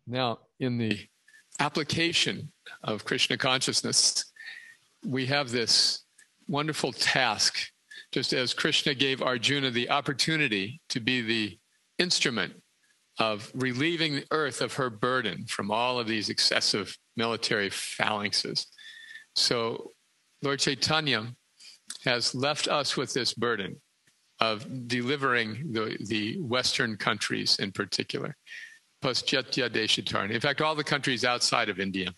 Now, in the application of Krishna consciousness, we have this wonderful task, just as Krishna gave Arjuna the opportunity to be the instrument of relieving the earth of her burden from all of these excessive military phalanxes. So Lord Chaitanya has left us with this burden of delivering the Western countries in particular. Paschatya Deshatarna. In fact, all the countries outside of India.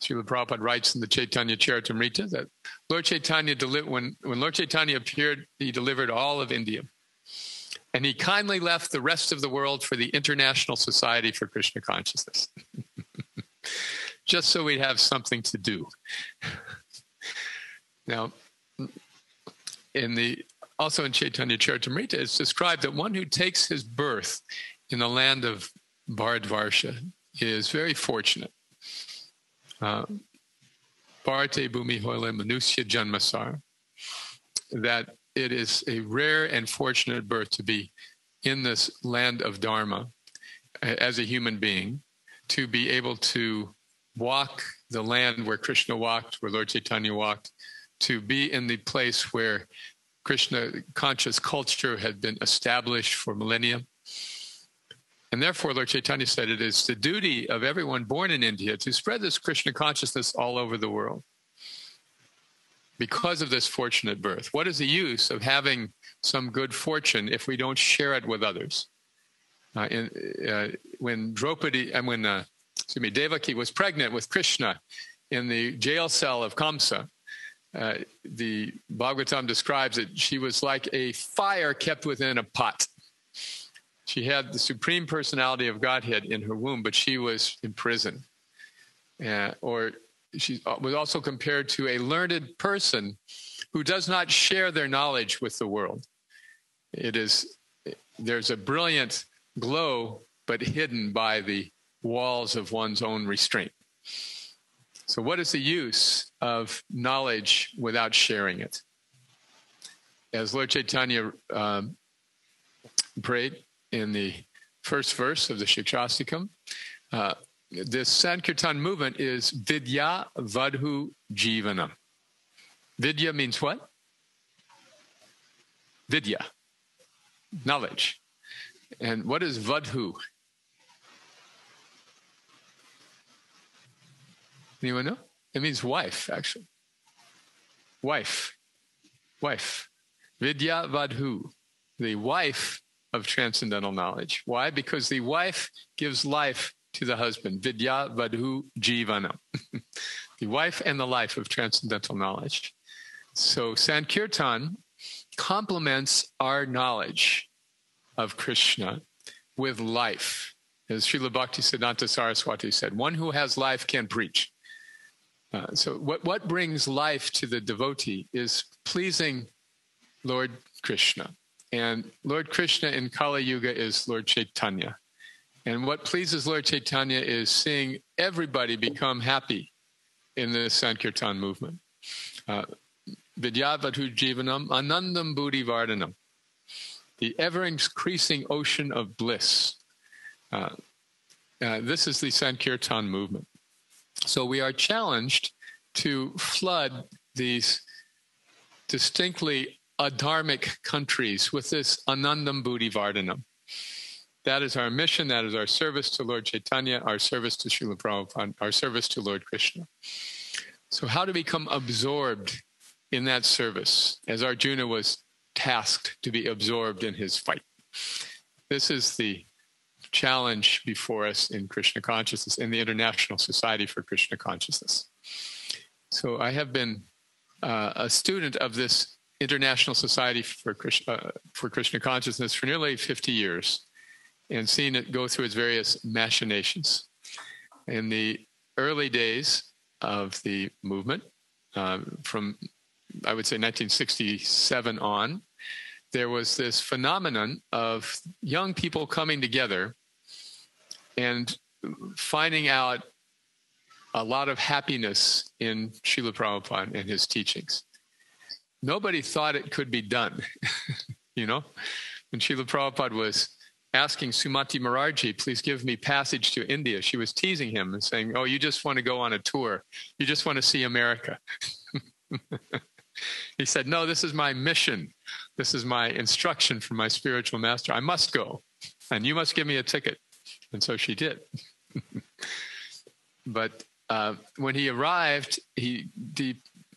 Srila Prabhupada writes in the Chaitanya Charitamrita that Lord Chaitanya, when Lord Chaitanya appeared, he delivered all of India. And he kindly left the rest of the world for the International Society for Krishna Consciousness. Just so we'd have something to do. Now, also in Chaitanya Charitamrita, it's described that one who takes his birth in the land of Bharatvarsha is very fortunate. Bharate Bhumi Hoile Manusya Janmasar, that it is a rare and fortunate birth to be in this land of Dharma as a human being, to be able to walk the land where Krishna walked, where Lord Chaitanya walked, to be in the place where Krishna conscious culture had been established for millennia. And therefore, Lord Chaitanya said, it is the duty of everyone born in India to spread this Krishna consciousness all over the world. Because of this fortunate birth, what is the use of having some good fortune if we don't share it with others? When Devaki was pregnant with Krishna in the jail cell of Kamsa, the Bhagavatam describes that she was like a fire kept within a pot. She had the supreme personality of Godhead in her womb, but she was in prison. Or she was also compared to a learned person who does not share their knowledge with the world. There's a brilliant glow, but hidden by the walls of one's own restraint. So what is the use of knowledge without sharing it? As Lord Chaitanya prayed in the first verse of the Shikshastikam, this Sankirtan movement is Vidya Vadhu Jivanam. Vidya means what? Vidya, knowledge. And what is Vadhu? Anyone know? It means wife, actually. Wife. Vidya Vadhu, the wife of transcendental knowledge. Why? Because the wife gives life to the husband. Vidya Vadhu Jivanam. The wife and the life of transcendental knowledge. So Sankirtan complements our knowledge of Krishna with life. As Srila Bhaktisiddhanta Saraswati said, one who has life can preach. So what brings life to the devotee is pleasing Lord Krishna. And Lord Krishna in Kali Yuga is Lord Chaitanya. And what pleases Lord Chaitanya is seeing everybody become happy in the Sankirtan movement. Vidyavadhu Jivanam Anandam Buddhi Vardhanam. The ever-increasing ocean of bliss. This is the Sankirtan movement. So we are challenged to flood these distinctly adharmic countries with this Anandam Buddhi Vardhanam. That is our mission. That is our service to Lord Chaitanya, our service to Srila Prabhupada, our service to Lord Krishna. So how to become absorbed in that service, as Arjuna was tasked to be absorbed in his fight. This is the challenge before us in Krishna consciousness, in the International Society for Krishna Consciousness. So I have been a student of this International Society for Krishna Consciousness for nearly 50 years and seen it go through its various machinations. In the early days of the movement, from, I would say, 1967 on, there was this phenomenon of young people coming together and finding out a lot of happiness in Srila Prabhupada and his teachings. Nobody thought it could be done. When Srila Prabhupada was asking Sumati Mararji, please give me passage to India. She was teasing him and saying, oh, you just want to go on a tour. You just want to see America. He said, no, this is my mission. This is my instruction from my spiritual master. I must go, and you must give me a ticket. And so she did. But when he arrived, he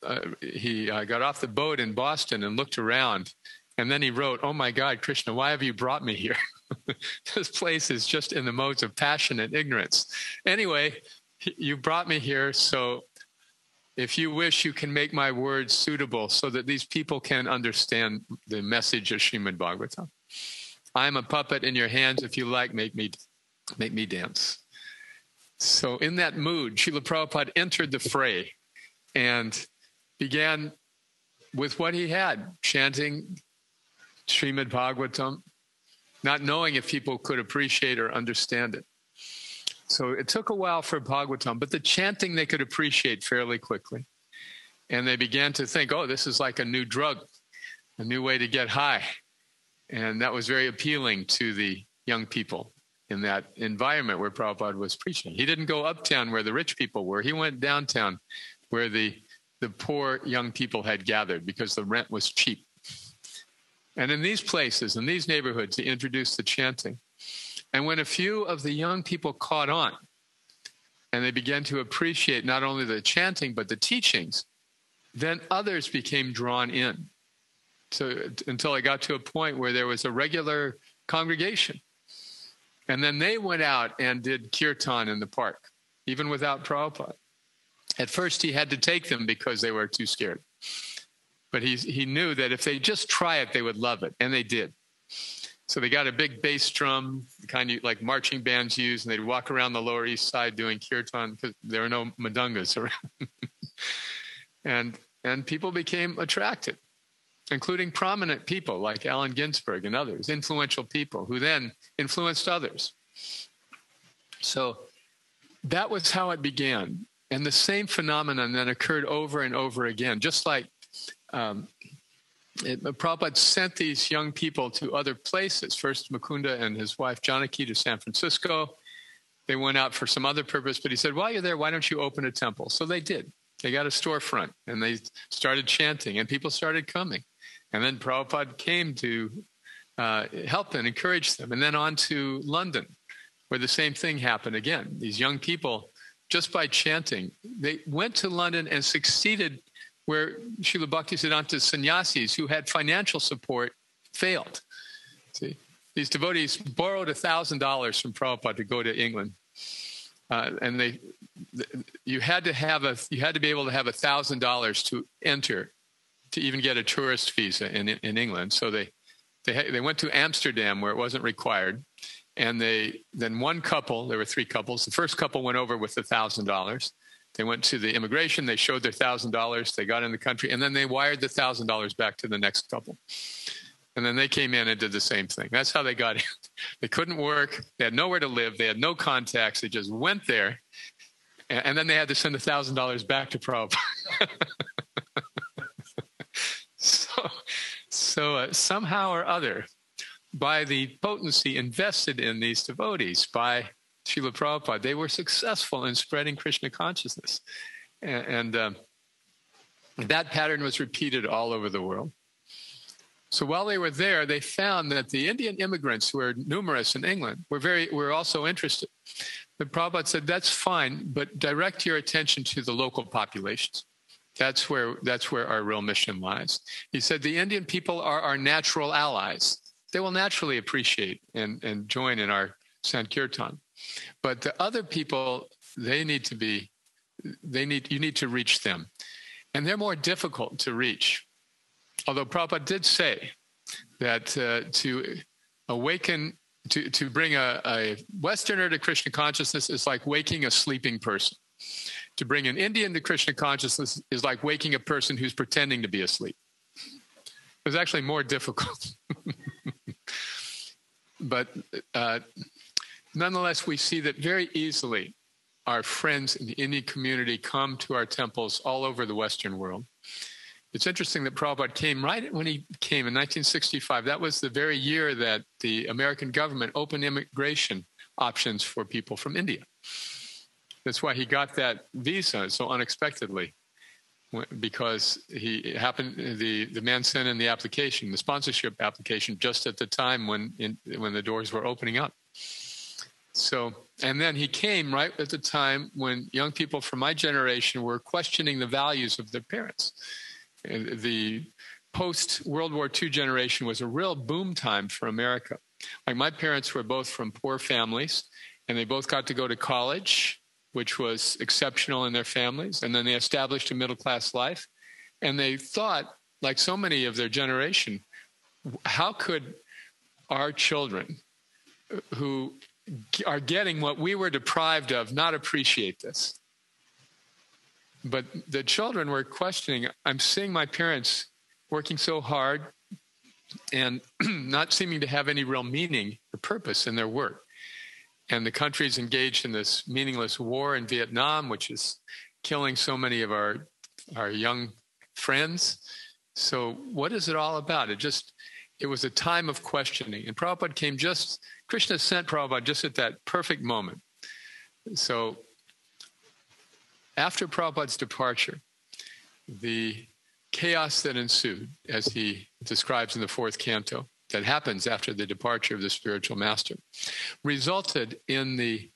got off the boat in Boston and looked around. And then he wrote, oh my God, Krishna, why have you brought me here? This place is just in the modes of passion and ignorance. Anyway, you brought me here, so if you wish, you can make my words suitable so that these people can understand the message of Srimad Bhagavatam. I am a puppet in your hands. If you like, make me dance. So in that mood, Srila Prabhupada entered the fray and began with what he had, chanting Srimad Bhagavatam, not knowing if people could appreciate or understand it. So it took a while for Bhagavatam, but the chanting they could appreciate fairly quickly. And they began to think, oh, this is like a new drug, a new way to get high. And that was very appealing to the young people in that environment where Prabhupada was preaching. He didn't go uptown where the rich people were. He went downtown where the poor young people had gathered because the rent was cheap. And in these places, in these neighborhoods, he introduced the chanting. And when a few of the young people caught on and they began to appreciate not only the chanting, but the teachings, then others became drawn in. So until it got to a point where there was a regular congregation. And then they went out and did kirtan in the park, even without Prabhupada. At first, he had to take them because they were too scared. But he knew that if they just try it, they would love it. And they did. So they got a big bass drum, kind of like marching bands use, and they'd walk around the Lower East Side doing kirtan because there were no madungas around. and people became attracted, including prominent people like Allen Ginsberg and others, influential people who then influenced others. So that was how it began. And the same phenomenon then occurred over and over again, just like Prabhupada sent these young people to other places. First, Mukunda and his wife Janaki to San Francisco. They went out for some other purpose, but he said, while you're there, why don't you open a temple? So they did. They got a storefront and they started chanting and people started coming. And then Prabhupada came to help and encourage them. And then on to London, where the same thing happened again. These young people, just by chanting, they went to London and succeeded where Srila Bhaktisiddhanta's sannyasis who had financial support failed. See, these devotees borrowed $1,000 from Prabhupada to go to England, and you had to be able to have $1,000 to enter, to even get a tourist visa in England. So they went to Amsterdam where it wasn't required, and then one couple, there were three couples. The first couple went over with $1,000. They went to the immigration, they showed their $1,000, they got in the country, and then they wired the $1,000 back to the next couple. And then they came in and did the same thing. That's how they got in. They couldn't work, they had nowhere to live, they had no contacts, they just went there, and then they had to send $1,000 back to Prabhupada. So somehow or other, by the potency invested in these devotees, by Srila Prabhupada, they were successful in spreading Krishna consciousness. And that pattern was repeated all over the world. So while they were there, they found that the Indian immigrants who were numerous in England were also interested. But Prabhupada said, that's fine, but direct your attention to the local populations. That's where our real mission lies. He said, the Indian people are our natural allies. They will naturally appreciate and join in our Sankirtan. But the other people, you need to reach them. And they're more difficult to reach. Although Prabhupada did say that to awaken, to bring a Westerner to Krishna consciousness is like waking a sleeping person. To bring an Indian to Krishna consciousness is like waking a person who's pretending to be asleep. It was actually more difficult. But nonetheless, we see that very easily our friends in the Indian community come to our temples all over the Western world. it's interesting that Prabhupada came right when he came in 1965. That was the very year that the American government opened immigration options for people from India. That's why he got that visa so unexpectedly, because the man sent in the application, the sponsorship application, just at the time when the doors were opening up. So, and then he came right at the time when young people from my generation were questioning the values of their parents. And the post-World War II generation was a real boom time for America. Like, my parents were both from poor families, and they both got to go to college, which was exceptional in their families. And then they established a middle-class life. And they thought, like so many of their generation, how could our children who are getting what we were deprived of not appreciate this? But the children were questioning, I'm seeing my parents working so hard and not seeming to have any real meaning or purpose in their work. And the country's engaged in this meaningless war in Vietnam, which is killing so many of our young friends. So what is it all about? It was a time of questioning. And Prabhupada Krishna sent Prabhupada just at that perfect moment. So after Prabhupada's departure, the chaos that ensued, as he describes in the 4th canto, that happens after the departure of the spiritual master, resulted in the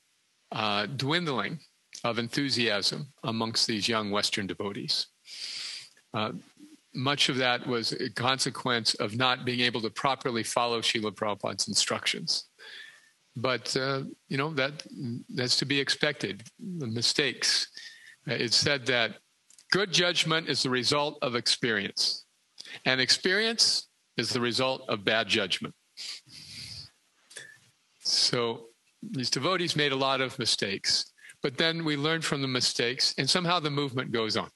dwindling of enthusiasm amongst these young Western devotees. Much of that was a consequence of not being able to properly follow Srila Prabhupada's instructions. But, that's to be expected, the mistakes. It's said that good judgment is the result of experience, and experience is the result of bad judgment. So these devotees made a lot of mistakes, but then we learn from the mistakes, and somehow the movement goes on.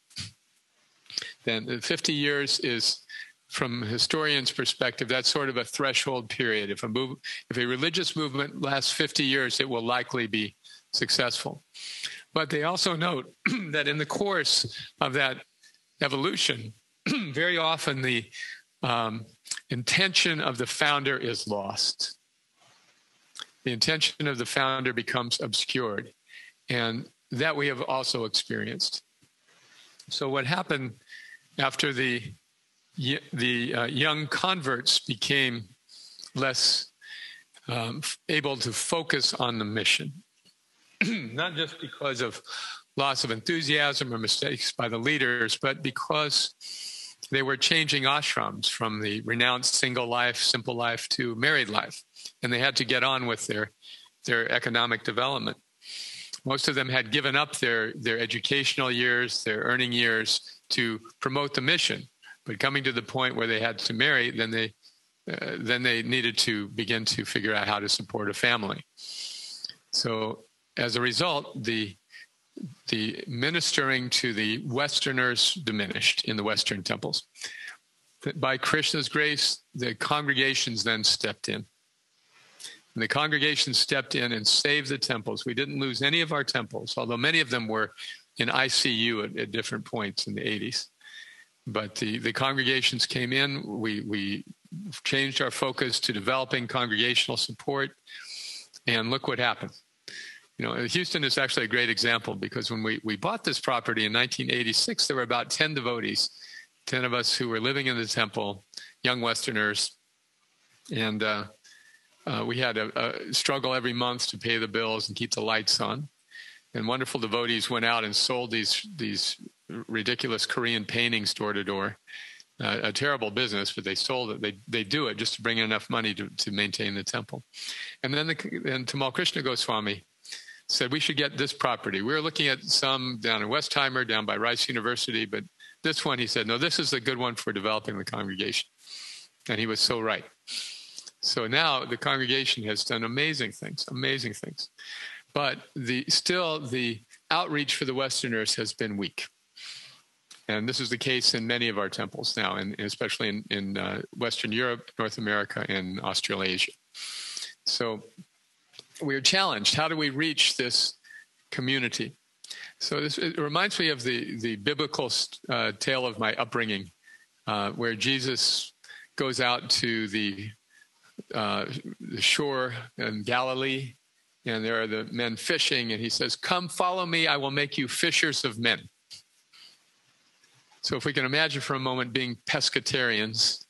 Then the 50 years is, from a historian's perspective, that's sort of a threshold period. If a religious movement lasts 50 years, it will likely be successful. But they also note that in the course of that evolution, very often the intention of the founder is lost. The intention of the founder becomes obscured, and that we have also experienced. So what happened after the young converts became less able to focus on the mission, not just because of loss of enthusiasm or mistakes by the leaders, but because they were changing ashrams from the renounced single life, simple life, to married life, and they had to get on with their economic development. Most of them had given up their educational years, their earning years, to promote the mission. But coming to the point where they had to marry, then they needed to begin to figure out how to support a family. So as a result, the ministering to the Westerners diminished in the Western temples. By Krishna's grace, the congregations then stepped in. And the congregation stepped in and saved the temples. We didn't lose any of our temples, although many of them were in ICU at different points in the 80s. But the congregations came in. We changed our focus to developing congregational support, and look what happened. Houston is actually a great example, because when we bought this property in 1986, there were about 10 devotees, 10 of us who were living in the temple, young Westerners, and we had a struggle every month to pay the bills and keep the lights on. And wonderful devotees went out and sold these ridiculous Korean paintings door to door. A terrible business, but they sold it. They do it just to bring in enough money to maintain the temple. And then Tamal Krishna Goswami said we should get this property. We were looking at some down in Westheimer, down by Rice University, but this one, he said, no, this is a good one for developing the congregation. And he was so right. So now the congregation has done amazing things. But the outreach for the Westerners has been weak. And this is the case in many of our temples now, and especially in Western Europe, North America, and Australasia. So we're challenged. How do we reach this community? So it reminds me of the biblical tale of my upbringing where Jesus goes out to the shore in Galilee, and there are the men fishing, and he says, "Come, follow me, I will make you fishers of men." So if we can imagine for a moment being pescatarians,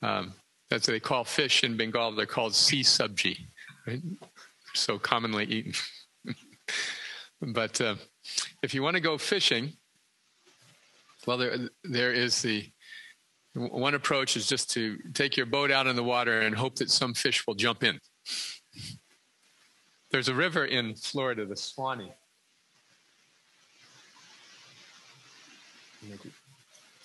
that's what they call fish in Bengal. They're called sea sabji, right? So commonly eaten. But if you want to go fishing, well, there is one approach is just to take your boat out in the water and hope that some fish will jump in. There's a river in Florida, the Swanee.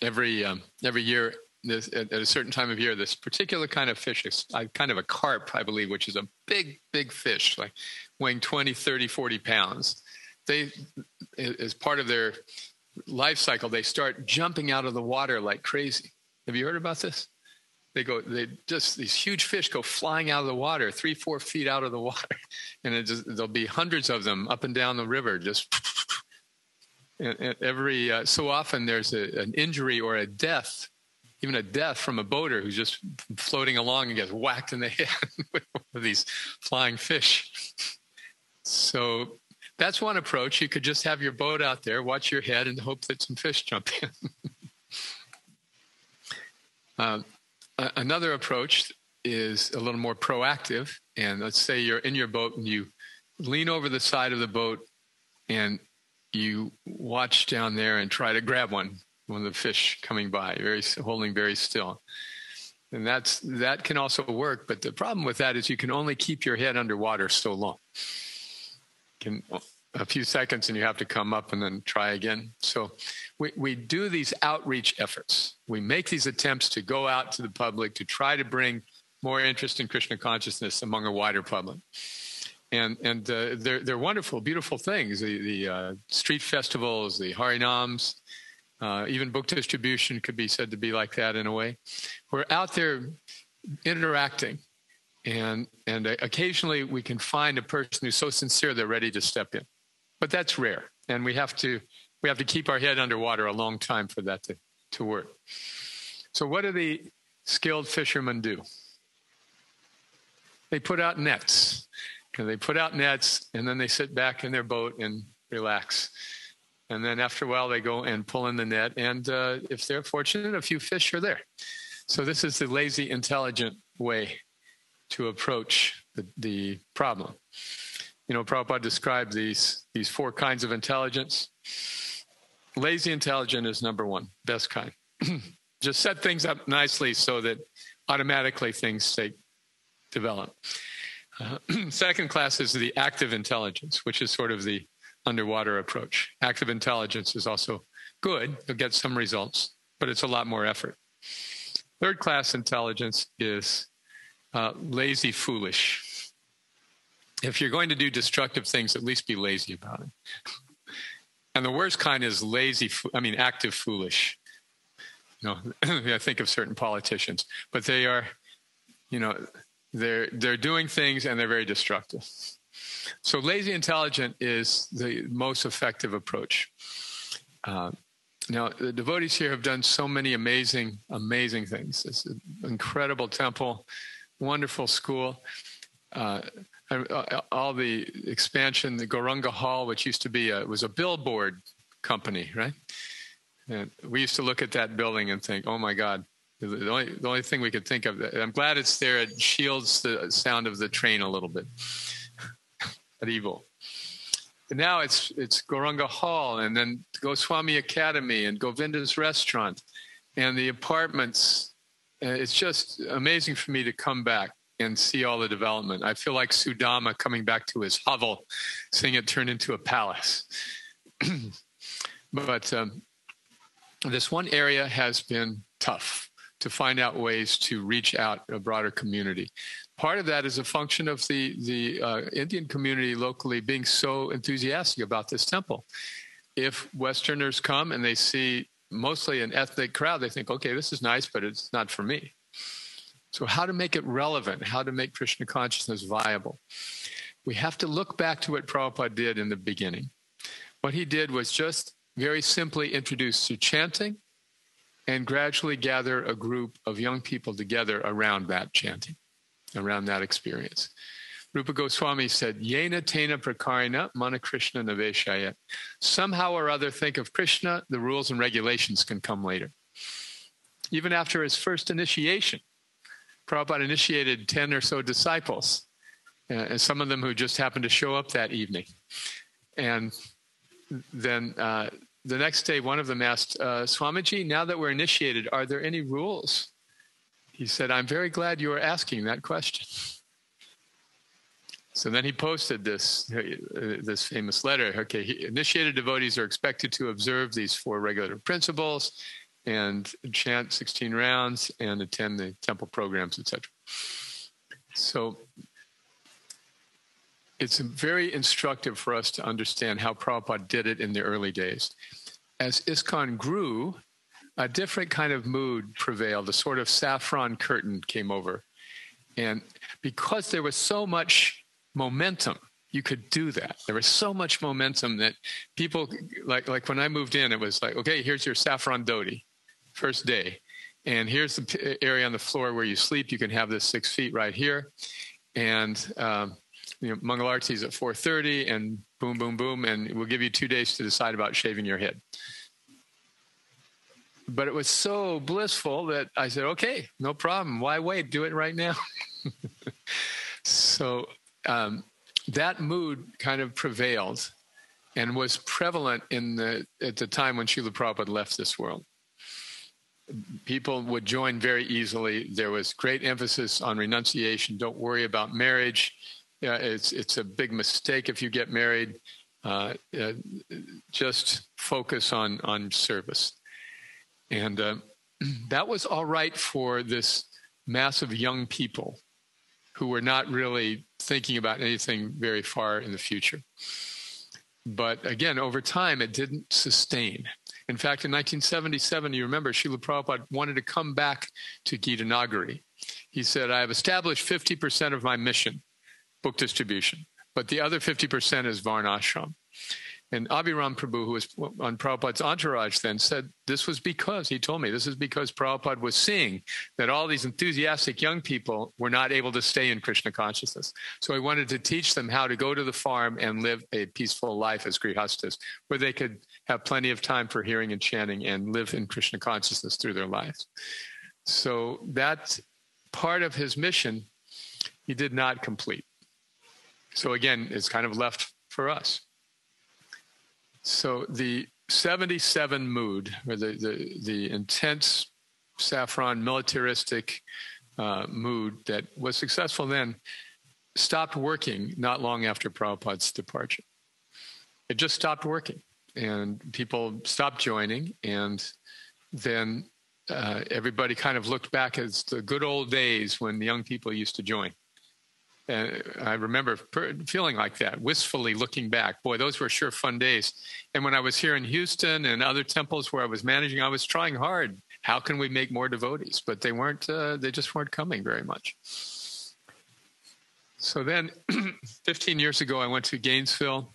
Every year, at a certain time of year, this particular kind of fish, kind of a carp, I believe, which is a big, big fish, like weighing 20, 30, 40 pounds. They, as part of their life cycle, they start jumping out of the water like crazy. Have you heard about this? These huge fish go flying out of the water, 3-4 feet out of the water. And there'll be hundreds of them up and down the river, just, and every so often there's an injury or a death, even a death from a boater who's just floating along and gets whacked in the head with one of these flying fish. So that's one approach. You could just have your boat out there, watch your head, and hope that some fish jump in. Another approach is a little more proactive. And let's say you're in your boat and you lean over the side of the boat and you watch down there and try to grab one of the fish coming by, holding very still. And that can also work. But the problem with that is you can only keep your head underwater so long. A few seconds and you have to come up and then try again. So we do these outreach efforts. We make these attempts to go out to the public to try to bring more interest in Krishna consciousness among a wider public. And they're wonderful, beautiful things. The street festivals, the Harinams, even book distribution could be said to be like that in a way. We're out there interacting. And occasionally we can find a person who's so sincere they're ready to step in. But that's rare. And we have to keep our head underwater a long time for that to work. So what do the skilled fishermen do? They put out nets. And they put out nets, and then they sit back in their boat and relax. And then after a while, they go and pull in the net. And if they're fortunate, a few fish are there. So this is the lazy, intelligent way to approach the problem. You know, Prabhupada described these 4 kinds of intelligence. Lazy intelligence is number 1, best kind. Just set things up nicely so that automatically things develop. Second class is the active intelligence, which is sort of the underwater approach. Active intelligence is also good. You'll get some results, but it's a lot more effort. Third class intelligence is lazy, foolish. If you're going to do destructive things, at least be lazy about it. And the worst kind is active foolish. You know, I think of certain politicians, but they are, you know, they're doing things and they're very destructive. So lazy intelligent is the most effective approach. Now, the devotees here have done so many amazing, amazing things. It's an incredible temple, wonderful school. All the expansion, the Gauranga Hall, which used to be was a billboard company, right? And we used to look at that building and think, oh my God, the only thing we could think of. I'm glad it's there. It shields the sound of the train a little bit. At evil. And now it's Gauranga Hall, and then Goswami Academy, and Govinda's Restaurant, and the apartments. It's just amazing for me to come back and see all the development. I feel like Sudama coming back to his hovel, seeing it turn into a palace. But this one area has been tough to find out ways to reach out a broader community. Part of that is a function of the Indian community locally being so enthusiastic about this temple. If Westerners come and they see mostly an ethnic crowd, they think, okay, this is nice, but it's not for me. So how to make it relevant, how to make Krishna consciousness viable. We have to look back to what Prabhupada did in the beginning. What he did was just very simply introduce through chanting and gradually gather a group of young people together around that chanting, around that experience. Rupa Goswami said, Yena tena prakarina mana Krishna naveshayat. Somehow or other, think of Krishna, the rules and regulations can come later. Even after his first initiation, Prabhupada initiated 10 or so disciples, and some of them who just happened to show up that evening. And then the next day, one of them asked, Swamiji, now that we're initiated, are there any rules? He said, I'm very glad you are asking that question. So then he posted this famous letter. Okay, initiated devotees are expected to observe these 4 regular principles and chant 16 rounds and attend the temple programs, etc. So it's very instructive for us to understand how Prabhupada did it in the early days. As ISKCON grew, a different kind of mood prevailed. A sort of saffron curtain came over. And because there was so much momentum, you could do that. There was so much momentum that people, like when I moved in, it was like, okay, here's your saffron dhoti, first day. And here's the area on the floor where you sleep. You can have this 6 feet right here. And Mangalarti is at 4:30, and boom, boom, boom, and we'll give you 2 days to decide about shaving your head. But it was so blissful that I said, okay, no problem. Why wait? Do it right now. So that mood kind of prevailed and was prevalent at the time when Srila Prabhupada left this world. People would join very easily. There was great emphasis on renunciation. Don't worry about marriage. It's a big mistake if you get married. Just focus on service. And that was all right for this mass of young people who were not really thinking about anything very far in the future. But again, over time, it didn't sustain. In fact, in 1977, you remember, Srila Prabhupada wanted to come back to Gita Nagari. He said, I have established 50% of my mission, book distribution, but the other 50% is Varnashram. And Abhiram Prabhu, who was on Prabhupada's entourage then, said this was because, he told me, this is because Prabhupada was seeing that all these enthusiastic young people were not able to stay in Krishna consciousness. So he wanted to teach them how to go to the farm and live a peaceful life as grihastas, where they could have plenty of time for hearing and chanting and live in Krishna consciousness through their lives. So that part of his mission, he did not complete. So again, it's kind of left for us. So the 77 mood, or the intense saffron militaristic mood that was successful then, stopped working not long after Prabhupada's departure. It just stopped working, and people stopped joining, and then everybody kind of looked back as the good old days when the young people used to join. And I remember feeling like that, wistfully looking back. Boy, those were sure fun days. And when I was here in Houston and other temples where I was managing, I was trying hard. How can we make more devotees? But they just weren't coming very much. So then 15 years ago, I went to Gainesville,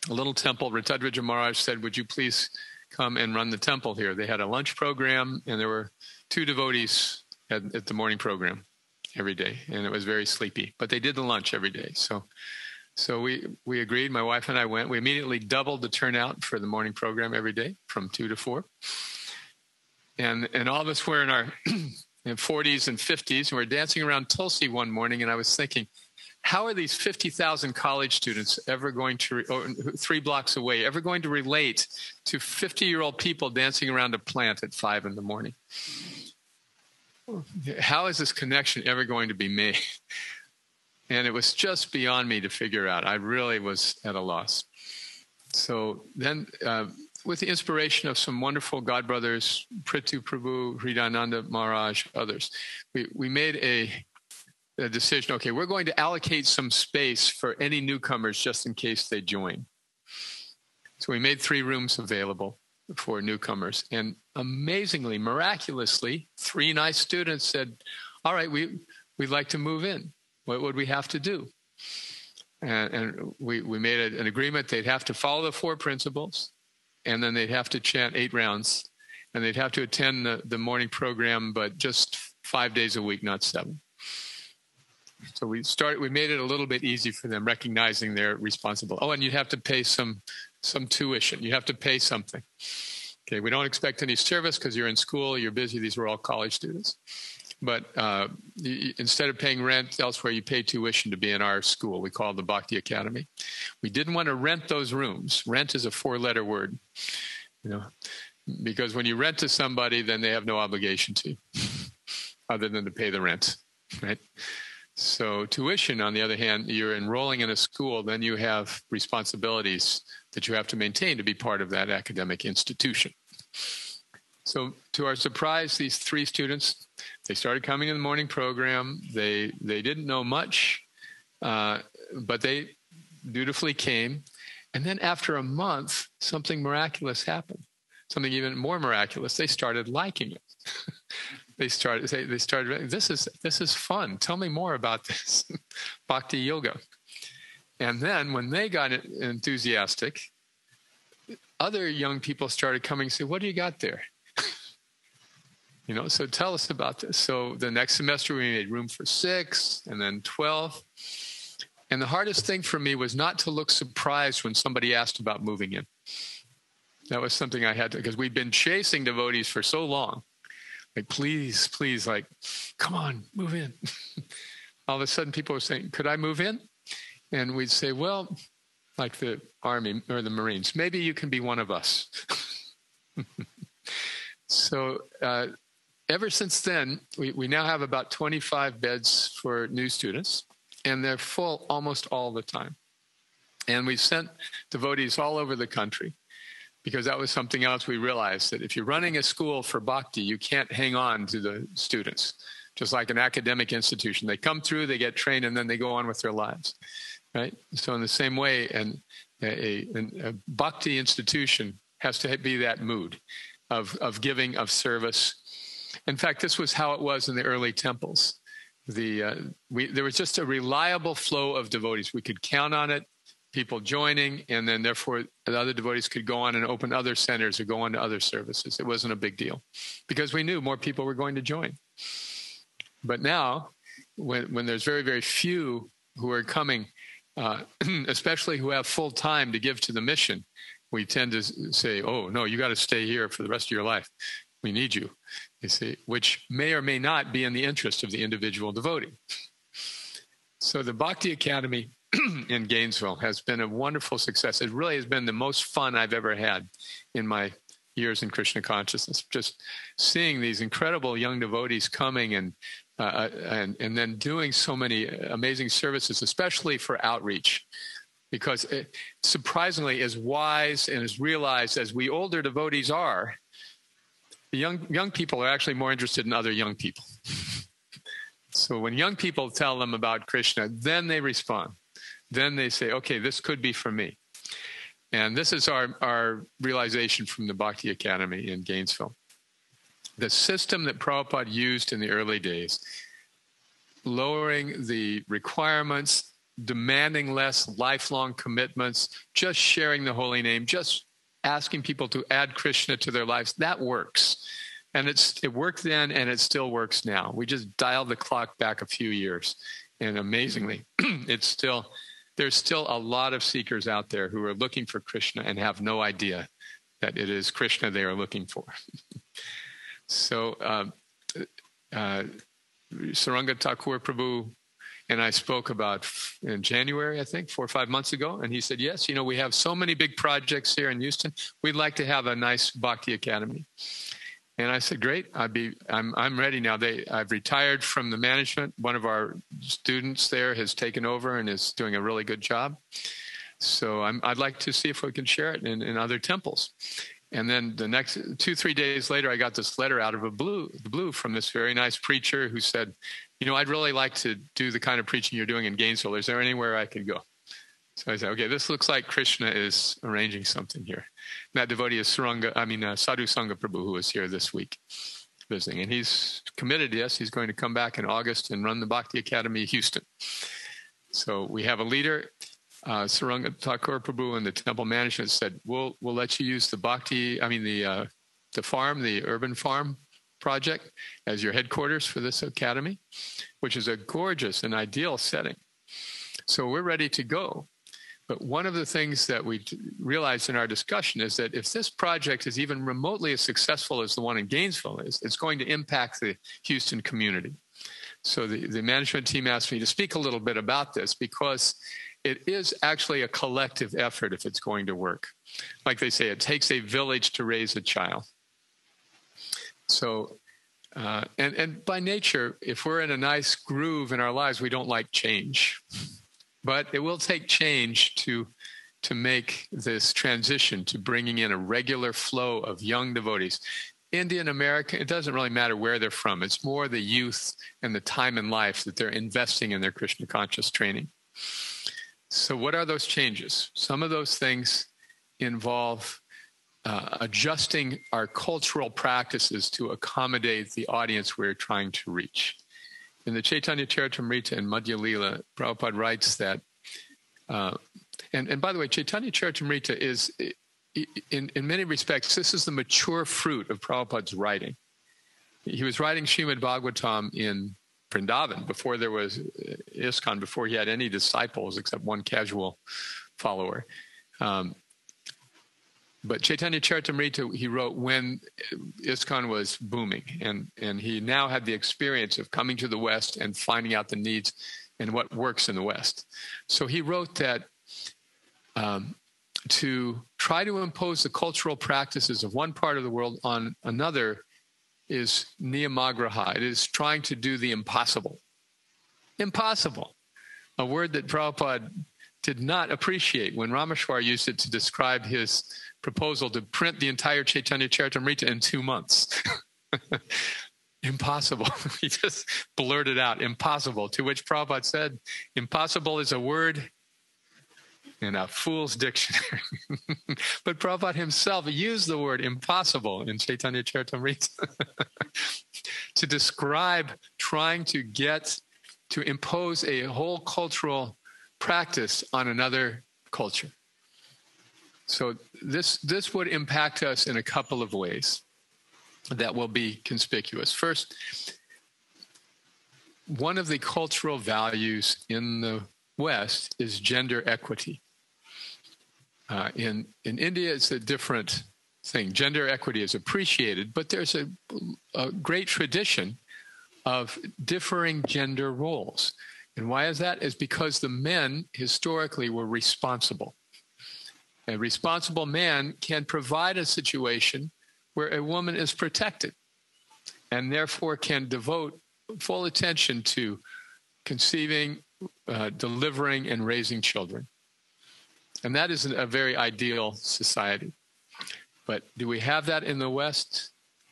a little temple. Ritadvija Maharaj said, would you please come and run the temple here? They had a lunch program, and there were 2 devotees at the morning program every day, and it was very sleepy, but they did the lunch every day. So we agreed. My wife and I went. We immediately doubled the turnout for the morning program every day from 2 to 4. And all of us were in our 40s and 50s, and we're dancing around Tulsi one morning, and I was thinking, how are these 50,000 college students ever going to, 3 blocks away, ever going to relate to 50-year-old people dancing around a plant at 5 in the morning? How is this connection ever going to be made? And it was just beyond me to figure out. I really was at a loss. So then, with the inspiration of some wonderful godbrothers, Prithu Prabhu, Hridayananda Maharaj, others, we made a decision. Okay, we're going to allocate some space for any newcomers just in case they join. So we made 3 rooms available for newcomers. And amazingly, miraculously, 3 nice students said, all right, we'd like to move in. What would we have to do? And we made an agreement. They'd have to follow the 4 principles, and then they'd have to chant 8 rounds. and they'd have to attend the morning program, but just 5 days a week, not 7. So we made it a little bit easy for them, recognizing they're responsible. Oh, and you have to pay some tuition. You have to pay something. Okay, we don't expect any service because you're in school, you're busy. These were all college students. But instead of paying rent elsewhere, you pay tuition to be in our school. We call it the Bhakti Academy. We didn't want to rent those rooms. Rent is a 4-letter word, because when you rent to somebody, then they have no obligation to, other than to pay the rent, right? So tuition, on the other hand, you're enrolling in a school, then you have responsibilities that you have to maintain to be part of that academic institution. So to our surprise, these 3 students, they started coming in the morning program. They didn't know much, but they dutifully came. And then after a month, something miraculous happened. Something even more miraculous. They started liking it. They started. This is fun. Tell me more about this Bhakti Yoga. And then when they got enthusiastic, other young people started coming and say, "What do you got there?" So tell us about this. So the next semester we made room for 6 and then 12. And the hardest thing for me was not to look surprised when somebody asked about moving in. That was something I had to, because we'd been chasing devotees for so long. Like, please, like, come on, move in. All of a sudden people were saying, "Could I move in?" And we'd say, "Well," like the Army or the Marines, "maybe you can be one of us." So ever since then, we now have about 25 beds for new students, and they're full almost all the time. And we've sent devotees all over the country, because that was something else we realized, that if you're running a school for bhakti, you can't hang on to the students. Just like an academic institution. They come through, they get trained, and then they go on with their lives, right? So in the same way, a bhakti institution has to be that mood of giving, of service. In fact, this was how it was in the early temples. There was just a reliable flow of devotees. We could count on it, people joining, and then therefore the other devotees could go on and open other centers or go on to other services. It wasn't a big deal because we knew more people were going to join. But now, when there's very, very few who are coming, especially who have full time to give to the mission, we tend to say, "Oh, no, you got to stay here for the rest of your life. We need you," you see, which may or may not be in the interest of the individual devotee. So the Bhakti Academy in Gainesville has been a wonderful success. It really has been the most fun I've ever had in my years in Krishna consciousness. Just seeing these incredible young devotees coming and then doing so many amazing services, especially for outreach. Because surprisingly, as wise and as realized as we older devotees are, the young people are actually more interested in other young people. So when young people tell them about Krishna, then they respond. Then they say, "Okay, this could be for me." And this is our realization from the Bhakti Academy in Gainesville. The system that Prabhupada used in the early days, lowering the requirements, demanding less lifelong commitments, just sharing the holy name, just asking people to add Krishna to their lives, that works. And it worked then and it still works now. We just dialed the clock back a few years. And amazingly, there's still a lot of seekers out there who are looking for Krishna and have no idea that it is Krishna they are looking for. So Saranga Thakur Prabhu and I spoke about in January, I think, 4 or 5 months ago. And he said, "Yes, we have so many big projects here in Houston. We'd like to have a nice Bhakti Academy." And I said, "Great, I'm ready now." I've retired from the management. One of our students there has taken over and is doing a really good job. So I'd like to see if we can share it in other temples. And then the next 2-3 days later, I got this letter out of the blue from this very nice preacher who said, "I'd really like to do the kind of preaching you're doing in Gainesville. Is there anywhere I could go?" So I said, "Okay, this looks like Krishna is arranging something here." And that devotee is Sadhu Sangha Prabhu, who was here this week visiting. And he's committed, yes, he's going to come back in August and run the Bhakti Academy Houston. So we have a leader, Saranga Thakur Prabhu, and the temple management said, we'll let you use the farm, the urban farm project, as your headquarters for this academy, which is a gorgeous and ideal setting. So we're ready to go. But one of the things that we realized in our discussion is that if this project is even remotely as successful as the one in Gainesville is, it's going to impact the Houston community. So the management team asked me to speak a little bit about this because it is actually a collective effort if it's going to work. Like they say, it takes a village to raise a child. So, and by nature, if we're in a nice groove in our lives, we don't like change. But it will take change to make this transition to bringing in a regular flow of young devotees. Indian American, it doesn't really matter where they're from. It's more the youth and the time in life that they're investing in their Krishna conscious training. So what are those changes? Some of those things involve adjusting our cultural practices to accommodate the audience we're trying to reach. In the Chaitanya Charitamrita and Madhya Lila, Prabhupada writes that, and by the way, Chaitanya Charitamrita is, in many respects, this is the mature fruit of Prabhupada's writing. He was writing Srimad Bhagavatam in Vrindavan before there was ISKCON, before he had any disciples except one casual follower. But Chaitanya Charitamrita he wrote when ISKCON was booming, and he now had the experience of coming to the West and finding out the needs and what works in the West. So he wrote that to try to impose the cultural practices of one part of the world on another is niyamagraha. It is trying to do the impossible. Impossible, a word that Prabhupada did not appreciate when Rameshwar used it to describe his proposal to print the entire Chaitanya Charitamrita in 2 months. Impossible. He just blurted out, impossible, to which Prabhupada said, impossible is a word in a fool's dictionary. But Prabhupada himself used the word impossible in Chaitanya Charitamrita to describe trying to impose a whole cultural practice on another culture. So this would impact us in a couple of ways that will be conspicuous. First, one of the cultural values in the West is gender equity. In India, it's a different thing. Gender equity is appreciated, but there's a great tradition of differing gender roles. And why is that? It's because the men historically were responsible. A responsible man can provide a situation where a woman is protected and therefore can devote full attention to conceiving, delivering, and raising children. And that is a very ideal society. But do we have that in the West?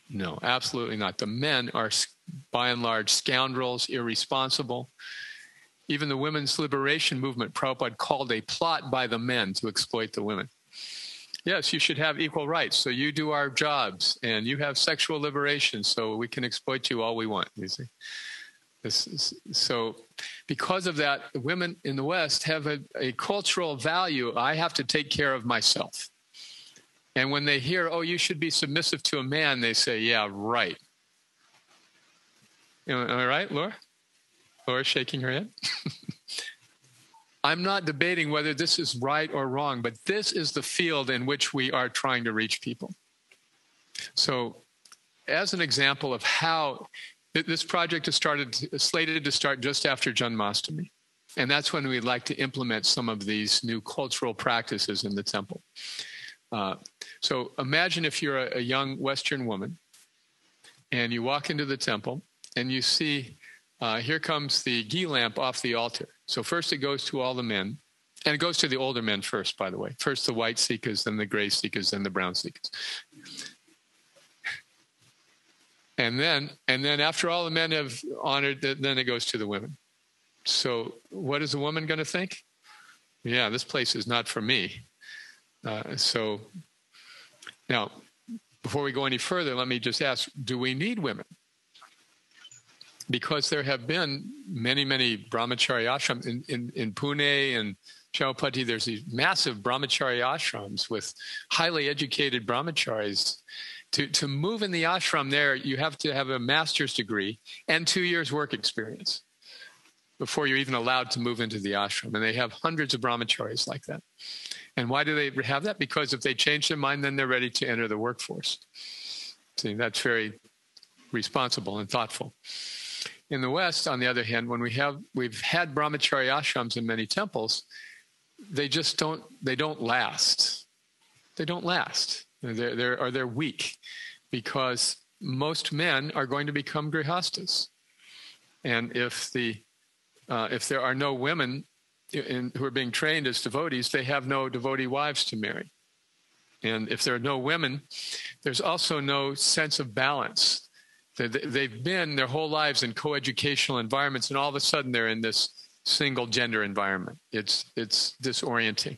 No, absolutely not. The men are, by and large, scoundrels, irresponsible. Even the women's liberation movement, Prabhupada called a plot by the men to exploit the women. Yes, you should have equal rights. So you do our jobs, and you have sexual liberation, so we can exploit you all we want, you see. So because of that, women in the West have a cultural value. I have to take care of myself. And when they hear, oh, you should be submissive to a man, they say, yeah, right. Am I right, Laura? Laura's shaking her head. I'm not debating whether this is right or wrong, but this is the field in which we are trying to reach people. So as an example of how this project is slated to start just after Janmashtami. And that's when we'd like to implement some of these new cultural practices in the temple. So imagine if you're a young Western woman and you walk into the temple and you see here comes the ghee lamp off the altar. So first it goes to all the men, and it goes to the older men first, by the way. First the white Sikhs, then the gray Sikhs, then the brown Sikhs. And then after all the men have honored, then it goes to the women. So what is the woman going to think? Yeah, this place is not for me. So now, before we go any further, let me just ask, do we need women? Because there have been many, many brahmachari ashrams in Pune and Chowpatty. There's these massive brahmachari ashrams with highly educated brahmacharis. To move in the ashram there, you have to have a master's degree and 2 years work experience before you're even allowed to move into the ashram. And they have hundreds of brahmacharis like that. And why do they have that? Because if they change their mind, then they're ready to enter the workforce. See, that's very responsible and thoughtful. In the West, on the other hand, when we've had brahmachari ashrams in many temples, they don't last. They don't last. They're weak because most men are going to become grihastas. And if there are no women who are being trained as devotees, they have no devotee wives to marry. And if there are no women, there's also no sense of balance. They've been their whole lives in coeducational environments, and all of a sudden they're in this single gender environment. It's disorienting.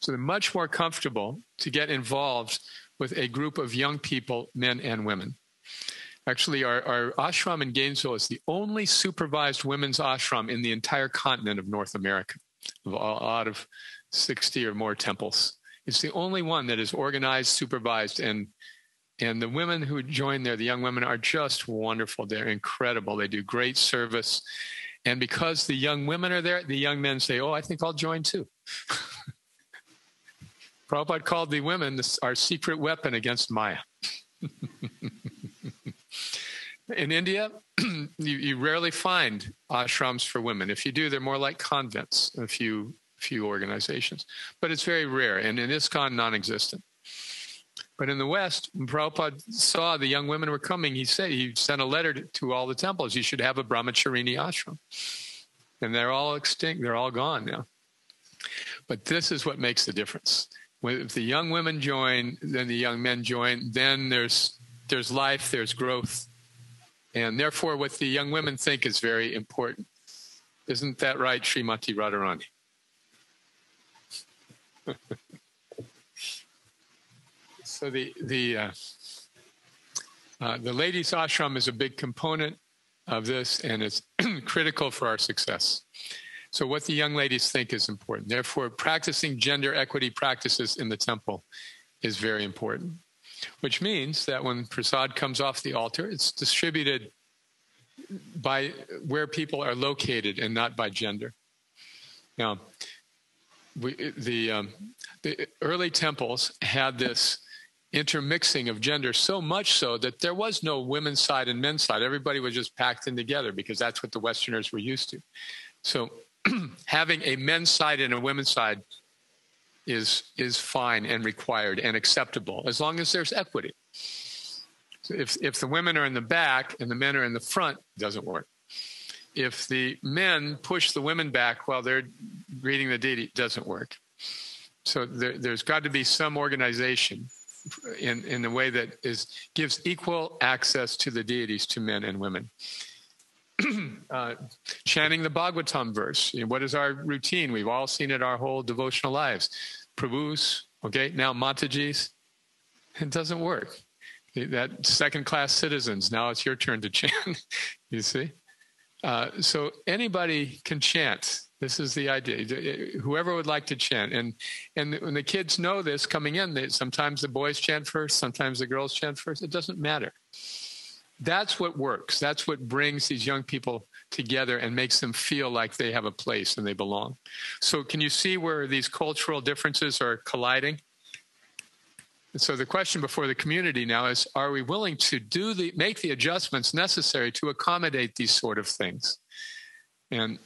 So they're much more comfortable to get involved with a group of young people, men and women. Actually, our ashram in Gainesville is the only supervised women's ashram in the entire continent of North America, out of 60 or more temples. It's the only one that is organized, supervised, and the women who join there, the young women, are just wonderful. They're incredible. They do great service. And because the young women are there, the young men say, oh, I think I'll join too. Prabhupada called the women our secret weapon against Maya. In India, you rarely find ashrams for women. If you do, they're more like convents, a few organizations. But it's very rare, and in ISKCON, non-existent. But in the West, when Prabhupada saw the young women were coming, he sent a letter to all the temples. You should have a brahmacharini ashram. And they're all extinct. They're all gone now. But this is what makes the difference. If the young women join, then the young men join, then there's life, there's growth. And therefore, what the young women think is very important. Isn't that right, Srimati Radharani? So the ladies' ashram is a big component of this, and it's critical for our success. So what the young ladies think is important. Therefore, practicing gender equity practices in the temple is very important, which means that when prasad comes off the altar, it's distributed by where people are located and not by gender. Now, the early temples had this intermixing of gender, so much so that there was no women's side and men's side. Everybody was just packed in together because that's what the Westerners were used to. So having a men's side and a women's side is fine and required and acceptable as long as there's equity. So if the women are in the back and the men are in the front, it doesn't work. If the men push the women back while they're greeting the deity, it doesn't work. So there's got to be some organization in a way that gives equal access to the deities to men and women. Chanting the Bhagavatam verse. What is our routine? We've all seen it our whole devotional lives. Prabhus, okay, now Matajis. It doesn't work. That second-class citizens, now it's your turn to chant. You see? So anybody can chant. This is the idea. Whoever would like to chant. And when the kids know this coming in, sometimes the boys chant first, sometimes the girls chant first. It doesn't matter. That's what works. That's what brings these young people together and makes them feel like they have a place and they belong. So can you see where these cultural differences are colliding? And so the question before the community now is, are we willing to make the adjustments necessary to accommodate these sort of things and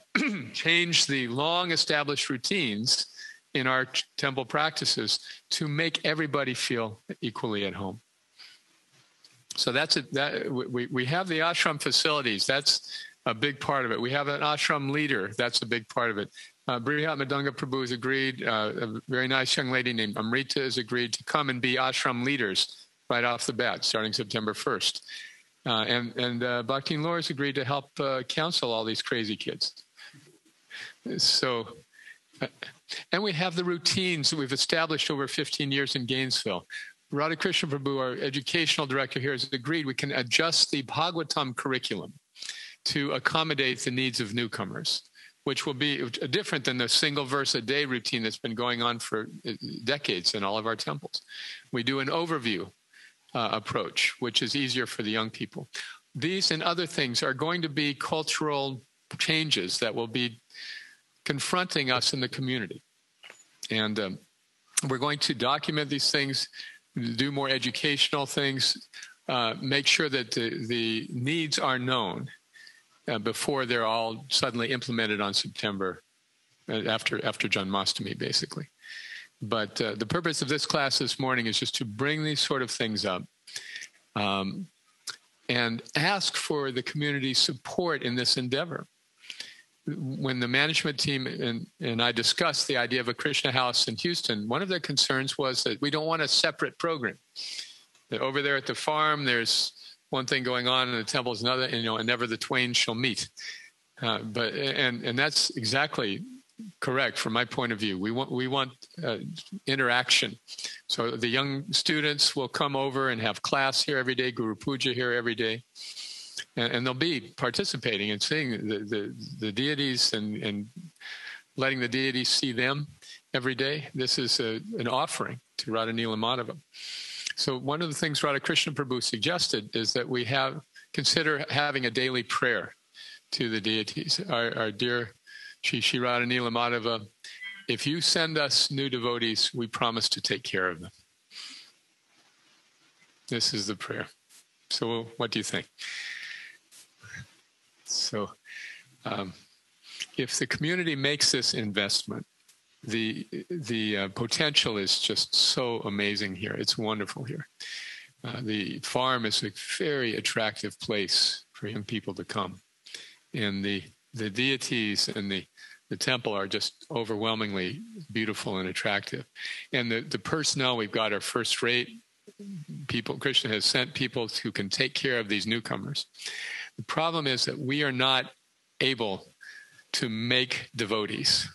change the long established routines in our temple practices to make everybody feel equally at home? So that's it. We have the ashram facilities. That's a big part of it. We have an ashram leader. That's a big part of it. Brihat Madanga Prabhu has agreed. A very nice young lady named Amrita has agreed to come and be ashram leaders right off the bat, starting September 1st. And Bhakti Lore has agreed to help counsel all these crazy kids. So, and we have the routines that we've established over 15 years in Gainesville. Radhakrishna Prabhu, our educational director here, has agreed we can adjust the Bhagavatam curriculum to accommodate the needs of newcomers, which will be different than the single verse a day routine that's been going on for decades in all of our temples. We do an overview approach, which is easier for the young people. These and other things are going to be cultural changes that will be confronting us in the community. And we're going to document these things, do more educational things, make sure that the needs are known before they're all suddenly implemented on September, after Janmashtami, basically. But the purpose of this class this morning is just to bring these sort of things up and ask for the community's support in this endeavor. When the management team and I discussed the idea of a Krishna house in Houston, one of their concerns was that we don't want a separate program. That over there at the farm, there's one thing going on, and the temple is another, and never the twain shall meet. But that's exactly correct from my point of view. We want interaction. So the young students will come over and have class here every day, Guru Puja here every day. And they'll be participating and seeing the deities and letting the deities see them every day. This is an offering to Radha Nila Madhava. So one of the things Radha Krishna Prabhu suggested is that we consider having a daily prayer to the deities. Our dear Shri Radha Nila Madhava, if you send us new devotees, we promise to take care of them. This is the prayer. So what do you think? So if the community makes this investment, the potential is just so amazing here. It's wonderful here. The farm is a very attractive place for young people to come. And the deities and the temple are just overwhelmingly beautiful and attractive. And the personnel we've got are first-rate people. Krishna has sent people who can take care of these newcomers. The problem is that we are not able to make devotees.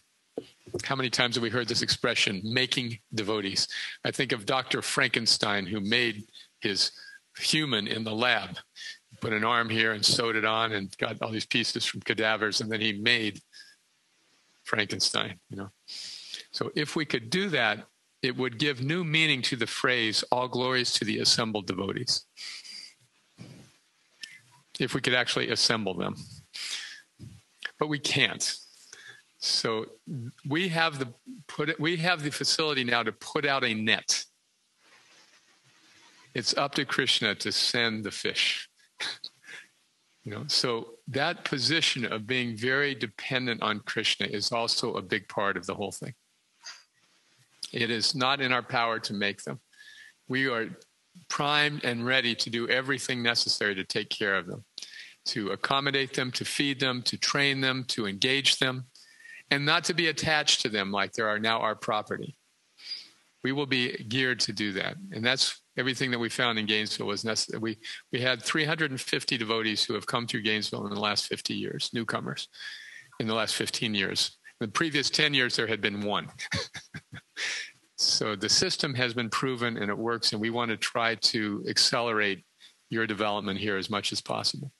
How many times have we heard this expression, making devotees? I think of Dr. Frankenstein, who made his human in the lab. He put an arm here and sewed it on and got all these pieces from cadavers, and then he made Frankenstein, So if we could do that, it would give new meaning to the phrase, all glories to the assembled devotees. If we could actually assemble them. But we can't. So we have the facility now to put out a net. It's up to Krishna to send the fish. So that position of being very dependent on Krishna is also a big part of the whole thing. It is not in our power to make them. We are primed and ready to do everything necessary to take care of them, to accommodate them, to feed them, to train them, to engage them, and not to be attached to them like they are now our property. We will be geared to do that. And that's everything that we found in Gainesville was necessary. We had 350 devotees who have come through Gainesville in the last 50 years, newcomers, in the last 15 years. In the previous 10 years, there had been one. So the system has been proven and it works, and we want to try to accelerate your development here as much as possible.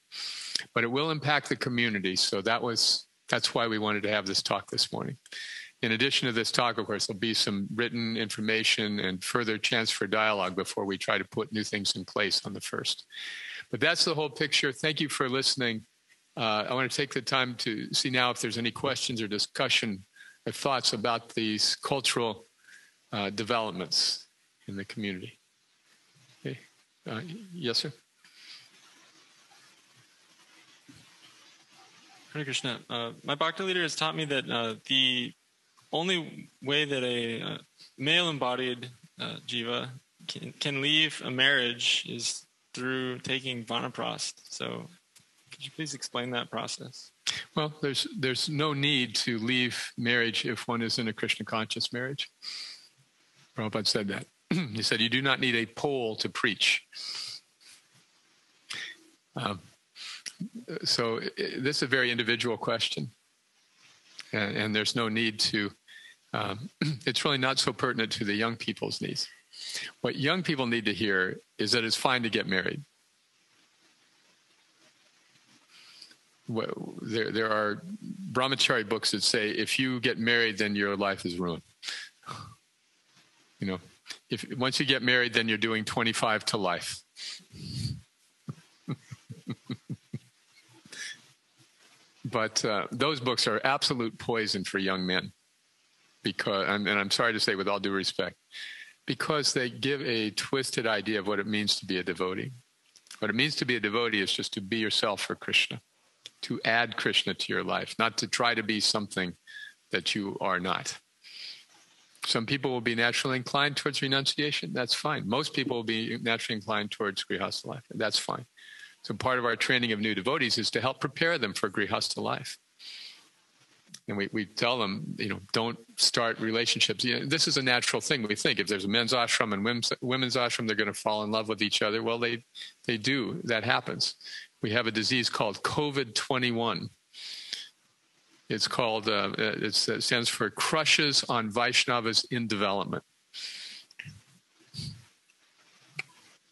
But it will impact the community, so that's why we wanted to have this talk this morning. In addition to this talk, of course, there'll be some written information and further chance for dialogue before we try to put new things in place on the first. But that's the whole picture. Thank you for listening. I want to take the time to see now if there's any questions or discussion or thoughts about these cultural developments in the community. Okay. Yes, sir? Hare Krishna. My Bhakti leader has taught me that the only way that a male-embodied jiva can leave a marriage is through taking vanaprast. So could you please explain that process? Well, there's no need to leave marriage if one is in a Krishna-conscious marriage. Prabhupada said that. He said, you do not need a pole to preach. So this is a very individual question. And there's no need to, it's really not so pertinent to the young people's needs. What young people need to hear is that it's fine to get married. Well, there are brahmachari books that say if you get married, then your life is ruined. You know, if once you get married, then you're doing 25 to life. But those books are absolute poison for young men, because, and I'm sorry to say, with all due respect, because they give a twisted idea of what it means to be a devotee. What it means to be a devotee is just to be yourself for Krishna, to add Krishna to your life, not to try to be something that you are not. Some people will be naturally inclined towards renunciation. That's fine. Most people will be naturally inclined towards grihastha life. That's fine. So part of our training of new devotees is to help prepare them for grihastha life. And we tell them, don't start relationships. This is a natural thing. We think if there's a men's ashram and women's ashram, they're going to fall in love with each other. Well, they do. That happens. We have a disease called COVID-21. It's called, it stands for Crushes on Vaishnavas in Development.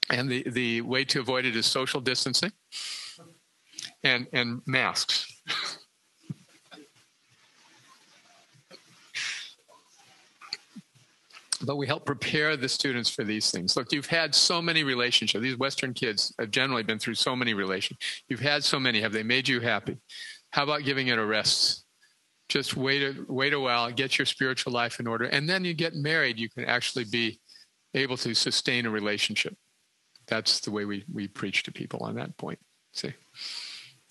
And the way to avoid it is social distancing and masks. But we help prepare the students for these things. Look, you've had so many relationships. These Western kids have generally been through so many relationships. You've had so many. Have they made you happy? How about giving it a rest? Just wait a while, get your spiritual life in order, and then you get married. You can actually be able to sustain a relationship. That's the way we preach to people on that point. See,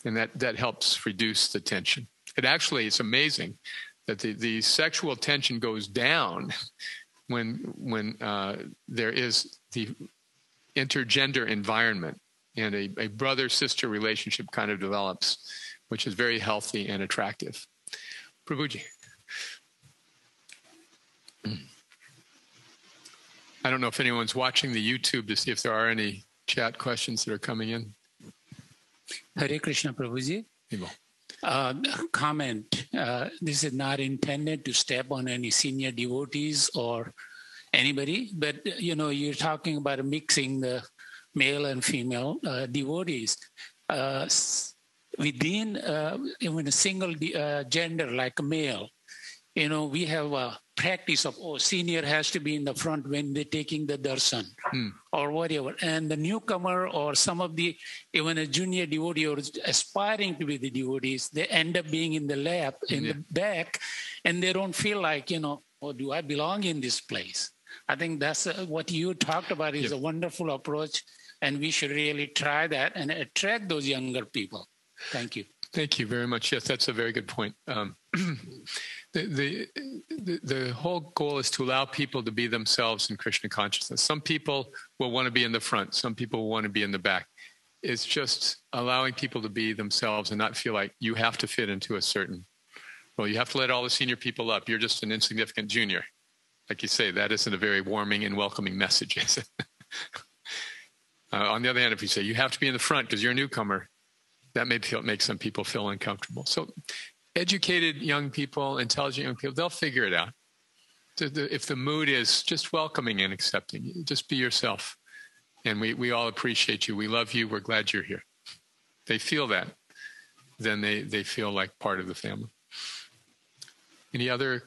and that helps reduce the tension. It's amazing that the sexual tension goes down when there is the intergender environment and a brother-sister relationship kind of develops, which is very healthy and attractive. Prabhuji. I don't know if anyone's watching the YouTube to see if there are any chat questions that are coming in. Hare Krishna, Prabhuji. Comment. This is not intended to step on any senior devotees or anybody, but you're talking about mixing the male and female devotees. Within even a single gender like a male, we have a practice of senior has to be in the front when they're taking the darshan or whatever, and the newcomer or some of the even a junior devotee or aspiring to be the devotees, they end up being in the lap in the back, and they don't feel like do I belong in this place? I think that's what you talked about is a wonderful approach, and we should really try that and attract those younger people. Thank you. Thank you very much. Yes, that's a very good point. The whole goal is to allow people to be themselves in Krishna consciousness. Some people will want to be in the front. Some people will want to be in the back. It's just allowing people to be themselves and not feel like you have to fit into a certain role. You have to let all the senior people up. You're just an insignificant junior. Like you say, that isn't a very warming and welcoming message, is it? On the other hand, if you say you have to be in the front because you're a newcomer, that may make some people feel uncomfortable. So educated young people, intelligent young people, they'll figure it out. If the mood is just welcoming and accepting, just be yourself. And we all appreciate you. We love you. We're glad you're here. They feel that. Then they feel like part of the family. Any other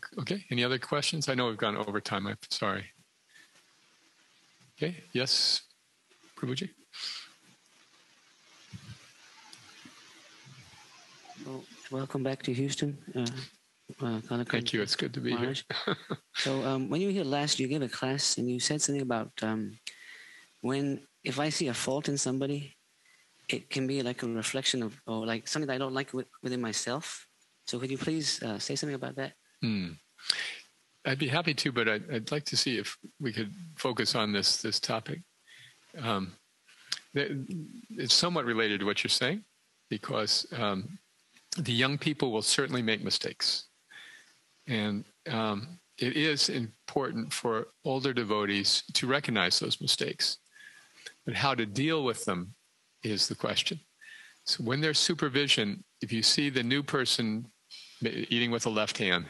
questions? I know we've gone over time. I'm sorry. Okay. Yes, Prabhuji? Well, welcome back to Houston. Kalakantha. Thank you. It's good to be here. So when you were here last, you gave a class and you said something about if I see a fault in somebody, it can be like a reflection of, or like something that I don't like within myself. So could you please say something about that? I'd be happy to, but I'd like to see if we could focus on this topic. It's somewhat related to what you're saying, because the young people will certainly make mistakes. And it is important for older devotees to recognize those mistakes. But how to deal with them is the question. So when there's supervision, if you see the new person eating with the left hand,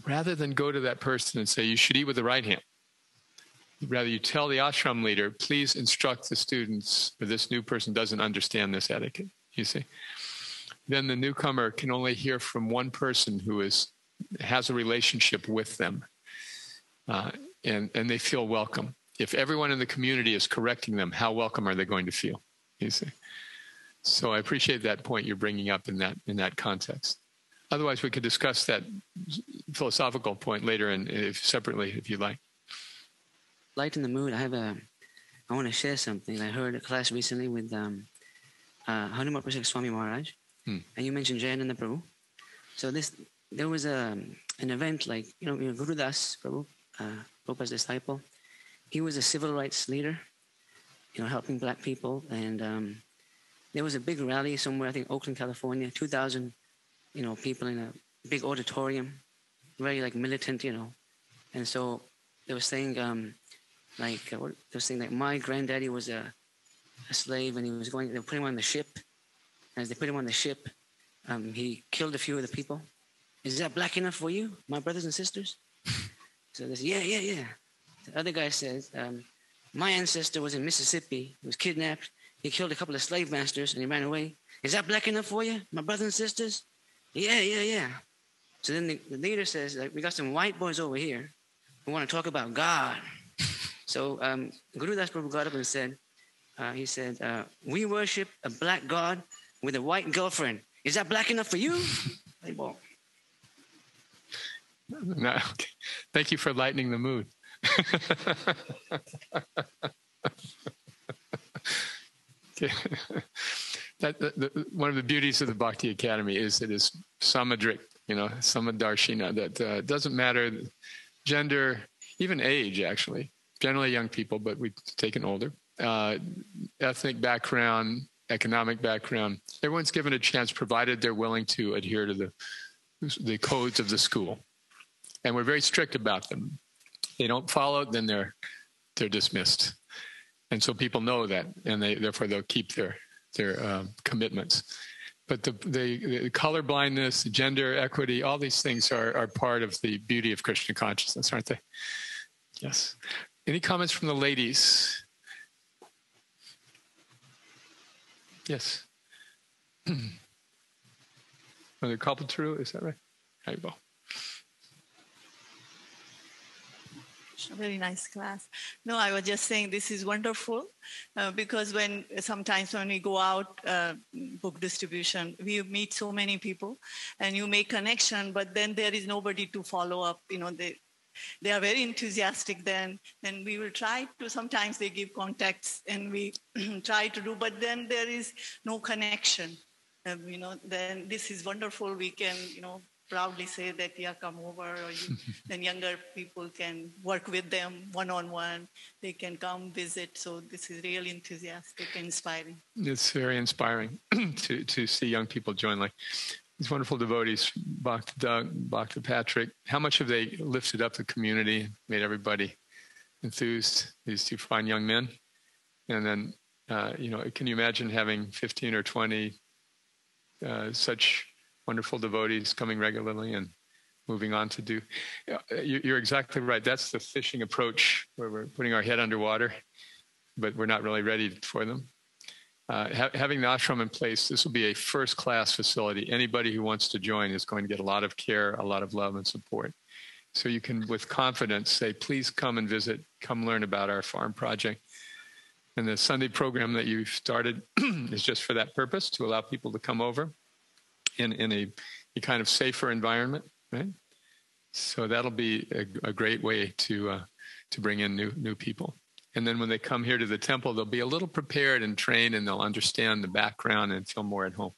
rather than go to that person and say, you should eat with the right hand, rather you tell the ashram leader, please instruct the students, or this new person doesn't understand this etiquette, you see. Then the newcomer can only hear from one person who has a relationship with them. and they feel welcome. If everyone in the community is correcting them, how welcome are they going to feel? You see. So I appreciate that point you're bringing up in that context. Otherwise, we could discuss that philosophical point later and separately, if you'd like. Light in the mood. I want to share something. I heard a class recently with Hanuman Prasad Swami Maharaj, and you mentioned Jayananda Prabhu. So there was an event like Guru Das Prabhu, Prabhupada's disciple. He was a civil rights leader, helping black people, and there was a big rally somewhere, I think Oakland, California, 2,000, people in a big auditorium, very like militant, and so they were saying like my granddaddy was a slave and they were putting him on the ship. As they put him on the ship, he killed a few of the people. Is that black enough for you, my brothers and sisters? So they said, yeah. The other guy says, my ancestor was in Mississippi. He was kidnapped. He killed a couple of slave masters and he ran away. Is that black enough for you, my brothers and sisters? Yeah. So then the leader says, we got some white boys over here who want to talk about God. So Guru Das Prabhu got up and said, we worship a black God with a white girlfriend. Is that black enough for you? No, okay. Thank you for lightening the mood. Okay. One of the beauties of the Bhakti Academy is it is samadrik, samadarshina, that doesn't matter gender, even age, actually. Generally young people, but we've taken older. Ethnic background, economic background. Everyone's given a chance, provided they're willing to adhere to the codes of the school. And we're very strict about them. They don't follow, then they're dismissed. And so people know that, and therefore they'll keep their commitments. But the color blindness, the gender equity, all these things are part of the beauty of Krishna consciousness, aren't they? Yes. Any comments from the ladies? Yes. Mother Kalpataru, is that right? There you go. Very nice class. No, I was just saying this is wonderful because sometimes when we go out book distribution, we meet so many people and you make connection, but then there is nobody to follow up. They are very enthusiastic then, and we will try to, sometimes they give contacts and we try to do, but then there is no connection. Then this is wonderful. We can, proudly say that, come over, or then younger people can work with them one-on-one. They can come visit. So this is really enthusiastic and inspiring. It's very inspiring to see young people join like these wonderful devotees, Bhakti Doug, Bhakti Patrick. How much have they lifted up the community, made everybody enthused, these two fine young men? And then, can you imagine having 15 or 20 such wonderful devotees coming regularly and moving on to do. You're exactly right. That's the fishing approach where we're putting our head underwater, but we're not really ready for them. Having the ashram in place, this will be a first-class facility. Anybody who wants to join is going to get a lot of care, a lot of love and support. So you can, with confidence, say, please come and visit, come learn about our farm project. And the Sunday program that you've started is just for that purpose, to allow people to come over in a kind of safer environment, right? So that'll be a great way to bring in new people. And then when they come here to the temple, they'll be a little prepared and trained, and they'll understand the background and feel more at home.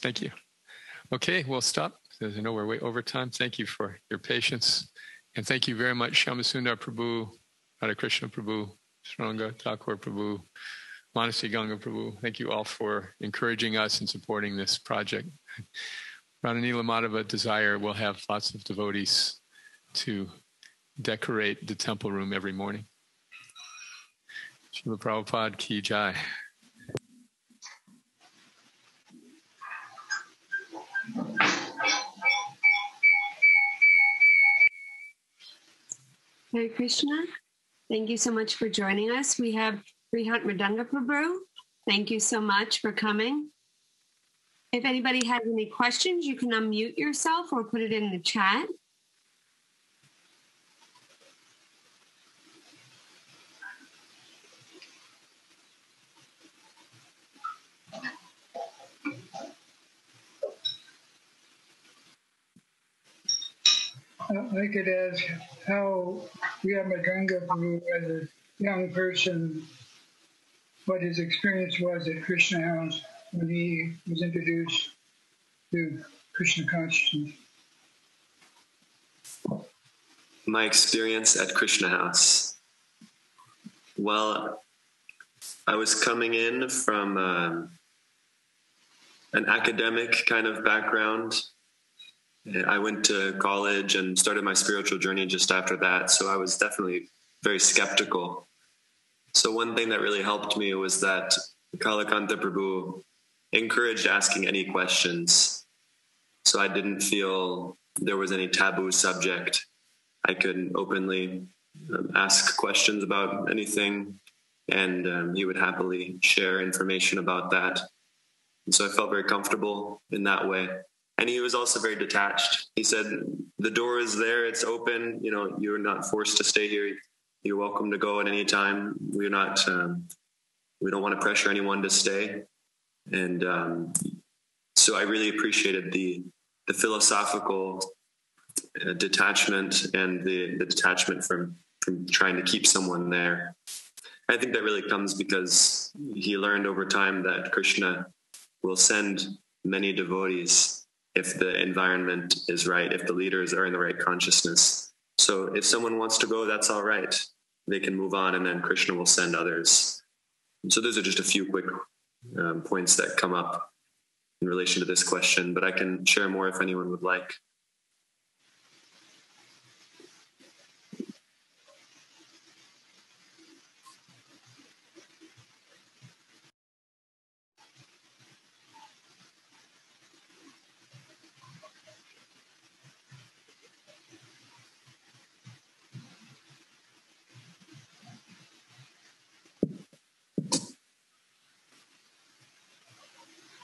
Thank you. Okay, we'll stop. I know we're way over time. Thank you for your patience. And thank you very much, Shyamasundar Prabhu, Radha Krishna Prabhu, Sranga Thakur Prabhu, Manasi Ganga Prabhu. Thank you all for encouraging us and supporting this project. Radha Nila Madhava Desire will have lots of devotees to decorate the temple room every morning. Srila Prabhupada Ki Jai. Hare Krishna. Thank you so much for joining us. We have Brihat Mridanga Prabhu. Thank you so much for coming. If anybody has any questions, you can unmute yourself or put it in the chat. I could ask how Yamadranga Prabhu, as a young person, what his experience was at Krishna House when he was introduced to Krishna consciousness. My experience at Krishna House. Well, I was coming in from an academic kind of background. I went to college and started my spiritual journey just after that. So I was definitely very skeptical. So one thing that really helped me was that Kalakantha Prabhu encouraged asking any questions. So I didn't feel there was any taboo subject. I could openly ask questions about anything, and he would happily share information about that. And so I felt very comfortable in that way. And he was also very detached. He said, the door is there, it's open, you're not forced to stay here. You're welcome to go at any time. We don't want to pressure anyone to stay. And so I really appreciated the philosophical detachment and the detachment from trying to keep someone there. I think that really comes because he learned over time that Krishna will send many devotees if the environment is right, if the leaders are in the right consciousness. So if someone wants to go, that's all right. They can move on, and then Krishna will send others. And so those are just a few quick points that come up in relation to this question, but I can share more if anyone would like.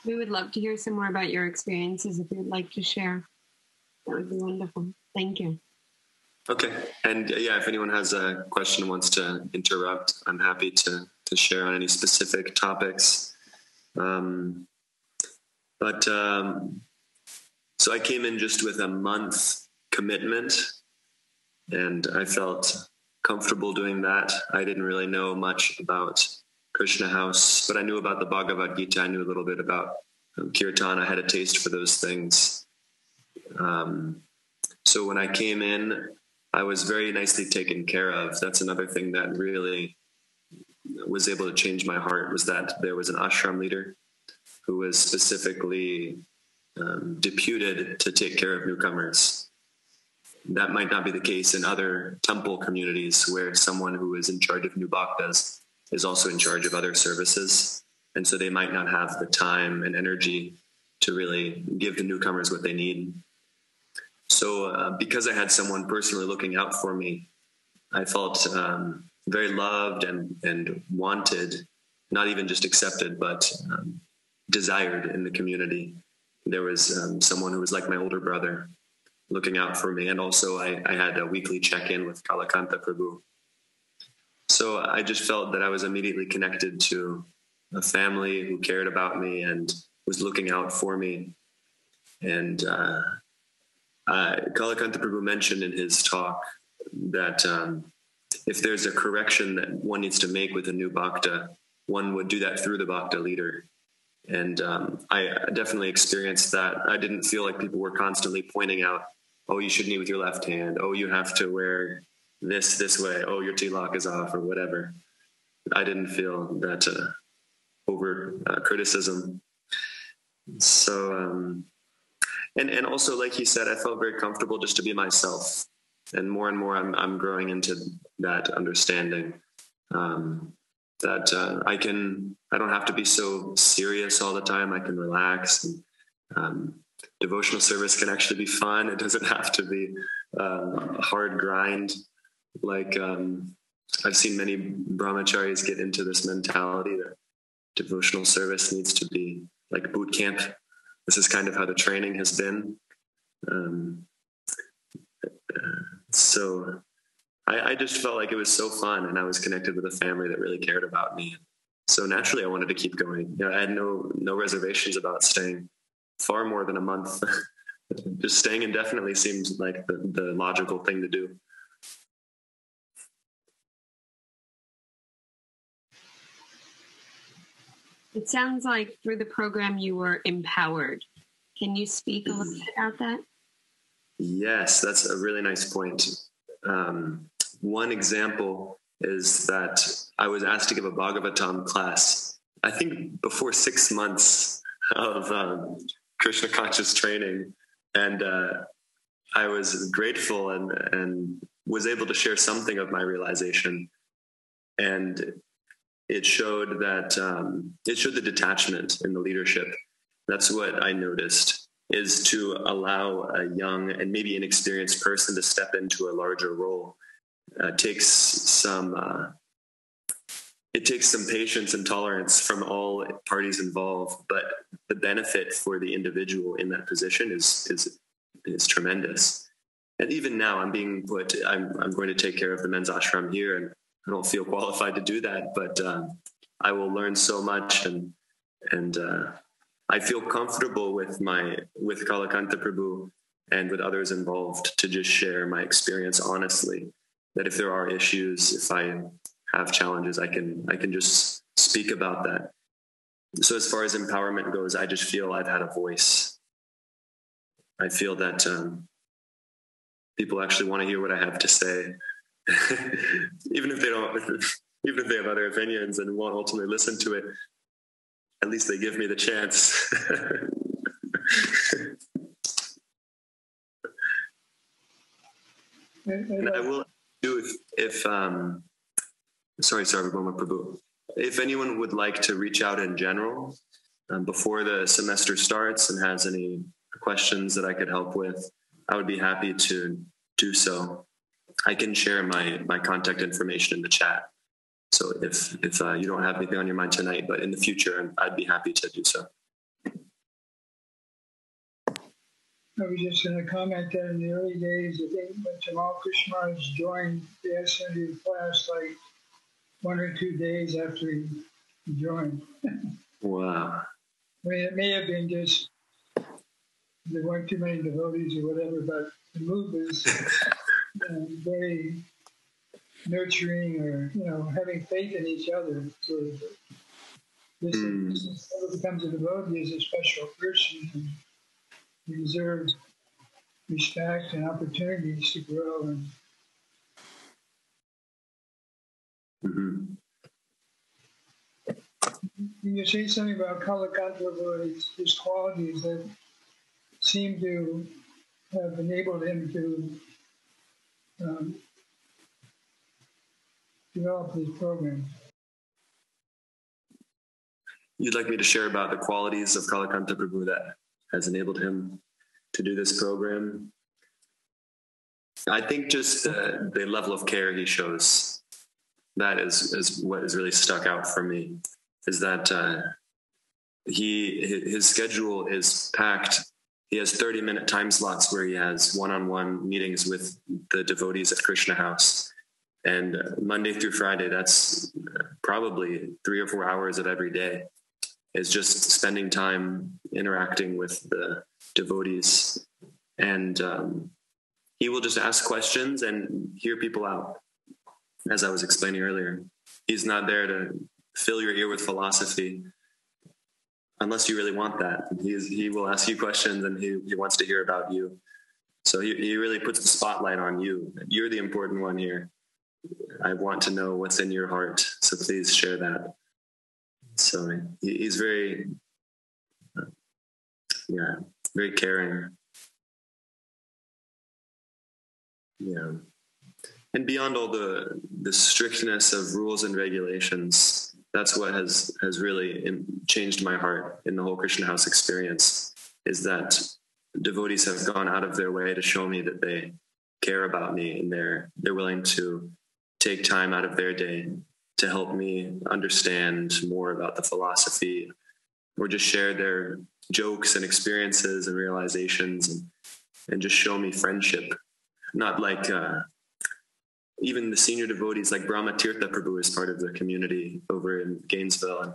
We would love to hear some more about your experiences if you'd like to share. That would be wonderful. Thank you. Okay. And yeah, if anyone has a question and wants to interrupt, I'm happy to share on any specific topics. So I came in just with a month commitment, and I felt comfortable doing that. I didn't really know much about Krishna House, but I knew about the Bhagavad Gita. I knew a little bit about Kirtan. I had a taste for those things. So when I came in, I was very nicely taken care of. That's another thing that really was able to change my heart, was that there was an ashram leader who was specifically deputed to take care of newcomers. That might not be the case in other temple communities where someone who is in charge of new bhaktas is also in charge of other services. And so they might not have the time and energy to really give the newcomers what they need. So because I had someone personally looking out for me, I felt very loved and wanted, not even just accepted, but desired in the community. There was someone who was like my older brother looking out for me. And also I had a weekly check-in with Kalakantha Prabhu. So I just felt that I was immediately connected to a family who cared about me and was looking out for me. And Kalakantha Prabhu mentioned in his talk that if there's a correction that one needs to make with a new bhakta, one would do that through the bhakta leader. And I definitely experienced that. I didn't feel like people were constantly pointing out, oh, you shouldn't eat with your left hand. Oh, you have to wear this way. Oh, your tilak is off, or whatever. I didn't feel that over criticism. So, and also, like he said, I felt very comfortable just to be myself. And more I'm growing into that understanding that I don't have to be so serious all the time. I can relax. And, devotional service can actually be fun. It doesn't have to be a hard grind. Like I've seen many brahmacharis get into this mentality that devotional service needs to be like boot camp. This is kind of how the training has been. So I just felt like it was so fun, and I was connected with a family that really cared about me. So naturally I wanted to keep going. I had no reservations about staying far more than a month. just staying indefinitely seems like the logical thing to do. It sounds like through the program you were empowered. Can you speak a little bit about that? Yes, that's a really nice point. One example is that I was asked to give a Bhagavatam class, I think before 6 months of Krishna conscious training. And I was grateful and was able to share something of my realization. And it showed that it showed the detachment in the leadership. That's what I noticed, is to allow a young and maybe inexperienced person to step into a larger role. It takes some patience and tolerance from all parties involved, but the benefit for the individual in that position is tremendous. And even now, I'm going to take care of the men's ashram here, and I don't feel qualified to do that, but I will learn so much, and I feel comfortable with Kalakantha Prabhu and with others involved to just share my experience honestly. That if there are issues, if I have challenges, I can just speak about that. So as far as empowerment goes, I just feel I've had a voice. I feel that people actually want to hear what I have to say, even if they don't, even if they have other opinions and won't ultimately listen to it. At least they give me the chance. And I will do if sorry, Sarvabhauma Prabhu. If anyone would like to reach out in general before the semester starts and has any questions that I could help with, I would be happy to do so. I can share my contact information in the chat. So if you don't have anything on your mind tonight, but in the future, I'd be happy to do so. I was just going to comment that in the early days, I think when Tamal Krishna joined the SNU class, like 1 or 2 days after he joined. Wow. I mean, it may have been just there weren't too many devotees or whatever, but the mood was very nurturing, or having faith in each other. So this whoever becomes a devotee is a special person, and you deserve respect and opportunities to grow. And Can you say something about Kalakantha, his qualities that seem to have enabled him to develop this program? You'd like me to share about the qualities of Kalakantha Prabhu that has enabled him to do this program? I think just the level of care he shows, that is what has really stuck out for me, is that his schedule is packed. He has 30-minute time slots where he has one-on-one meetings with the devotees at Krishna House. And Monday through Friday, that's probably 3 or 4 hours of every day, is just spending time interacting with the devotees. And he will just ask questions and hear people out, as I was explaining earlier. He's not there to fill your ear with philosophy, unless you really want that. He will ask you questions, and he wants to hear about you. So he really puts the spotlight on you. You're the important one here. I want to know what's in your heart, so please share that. So he's very, very caring. Yeah. And beyond all the strictness of rules and regulations, that's what has really changed my heart in the whole Krishna House experience, is that devotees have gone out of their way to show me that they care about me, and they're willing to take time out of their day to help me understand more about the philosophy, or just share their jokes and experiences and realizations, and just show me friendship. Not like even the senior devotees, like Brahma Tirtha Prabhu is part of the community over in Gainesville, and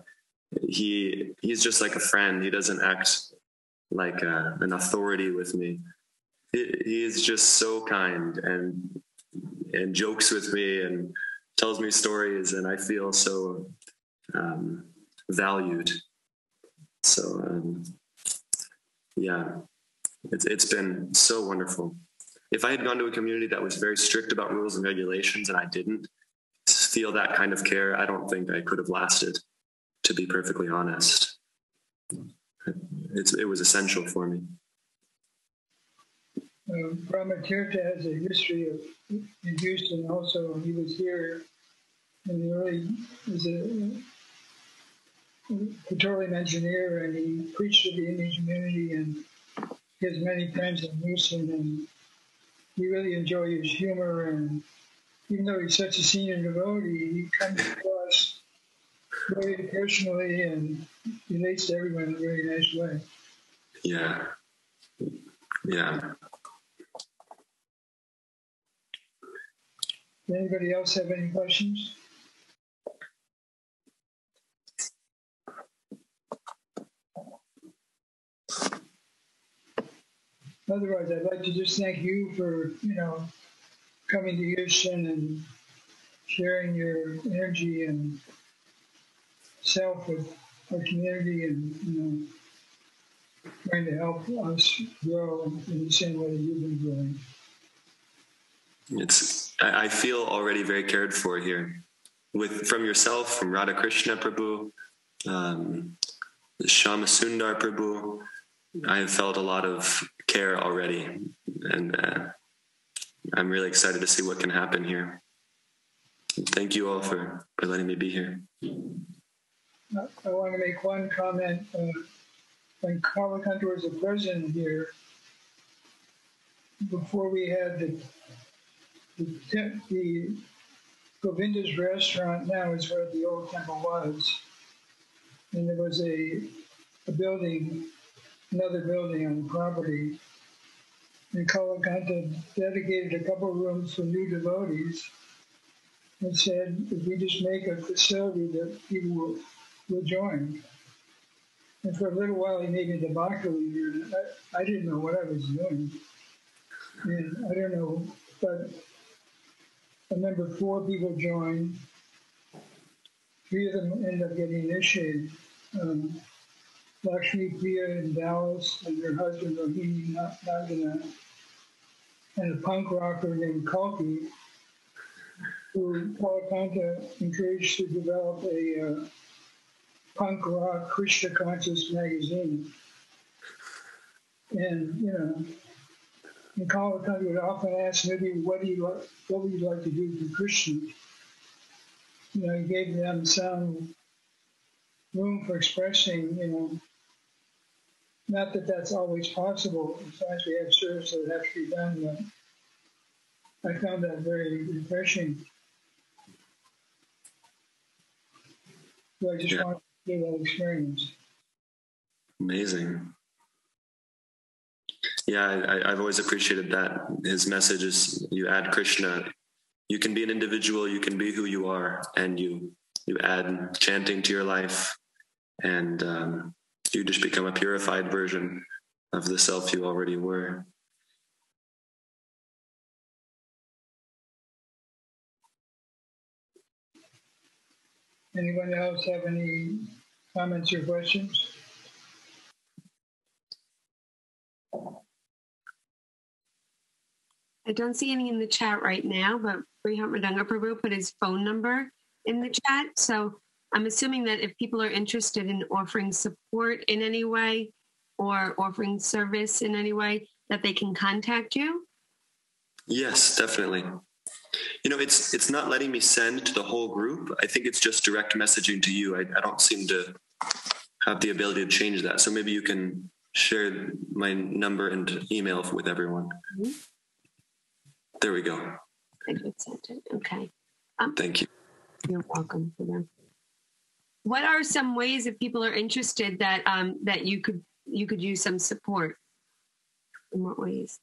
he's just like a friend. He doesn't act like an authority with me. He is just so kind and jokes with me and tells me stories, and I feel so valued. So yeah, it's been so wonderful. If I had gone to a community that was very strict about rules and regulations and I didn't feel that kind of care, I don't think I could have lasted, to be perfectly honest. It was essential for me. Brahmatirtha has a history of in Houston also. He was here in the early, as a petroleum engineer, and he preached to the Indian community, and he has many friends in Houston, and we really enjoy his humor. And even though he's such a senior devotee, he comes across very personally and relates to everyone in a very nice way. Yeah. Yeah. Does anybody else have any questions? Otherwise, I'd like to just thank you for, coming to Houston and sharing your energy and self with our community and, trying to help us grow in the same way that you've been growing. I feel already very cared for here, from yourself, from Radha Krishna Prabhu, Shama Sundar Prabhu. I have felt a lot of care already, and I'm really excited to see what can happen here. Thank you all for letting me be here. I want to make one comment. When Kalakantha was the president here, before we had the Govinda's restaurant, now is where the old temple was, and there was a building, another building on the property, and Kalakantha dedicated a couple of rooms for new devotees and said, if we just make a facility that people will join. And for a little while, he made me the Bhakti leader. And I didn't know what I was doing. And I don't know, but I remember 4 people joined. 3 of them ended up getting initiated. Lakshmi Priya in Dallas and her husband Rohini Nagana, and a punk rocker named Kalki, who Kalakantha encouraged to develop a punk rock Krishna conscious magazine. And, and Kalakantha would often ask maybe what would you like to do for Krishna? He gave them some room for expressing, not that that's always possible. Sometimes we have service that have to be done, but I found that very refreshing. So I just wanted to share that experience. Amazing. Yeah, I've always appreciated that. His message is, you add Krishna. You can be an individual, you can be who you are, and you add chanting to your life, and you just become a purified version of the self you already were. Anyone else have any comments or questions? I don't see any in the chat right now, but Brihant Mridanga Prabhu put his phone number in the chat. So I'm assuming that if people are interested in offering support in any way or offering service in any way, that they can contact you? Yes, definitely. It's not letting me send to the whole group. I think it's just direct messaging to you. I don't seem to have the ability to change that. So maybe you can share my number and email with everyone. Mm-hmm. There we go. I just sent it. Okay. Thank you. You're welcome for them. What are some ways, if people are interested, that that you could use some support? In what ways?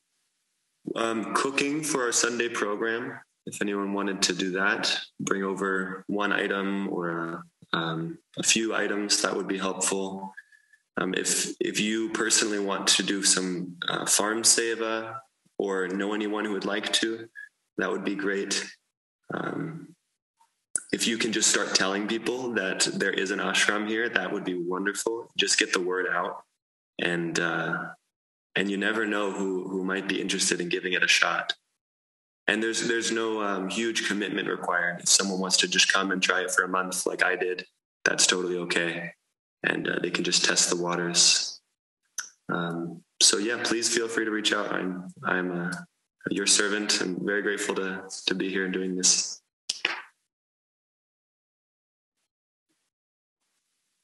Cooking for our Sunday program. If anyone wanted to do that, bring over one item or a few items, that would be helpful. If you personally want to do some farm seva or know anyone who would like to, that would be great. If you can just start telling people that there is an ashram here, that would be wonderful. Just get the word out, and you never know who might be interested in giving it a shot. And there's no huge commitment required. If someone wants to just come and try it for a month, like I did, that's totally okay, and they can just test the waters. So yeah, please feel free to reach out. I'm your servant. I'm very grateful to be here and doing this.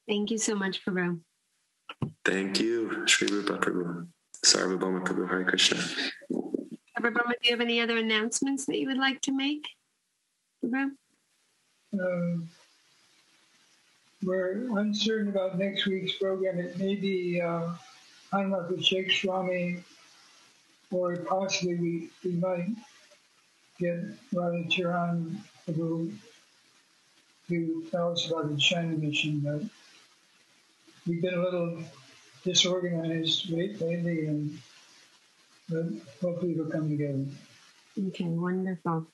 Thank you so much, Prabhu. Thank you, Sri Rupa Prabhu. Sarvabhauma Prabhu, Hare Krishna. Prabhu, do you have any other announcements that you would like to make, Prabhu? We're uncertain about next week's program. It may be Hanuman Sheikh Swami, or possibly we might get Radha Charan Prabhu to tell us about the China mission, but we've been a little disorganized lately, but hopefully it'll come together. Okay, wonderful.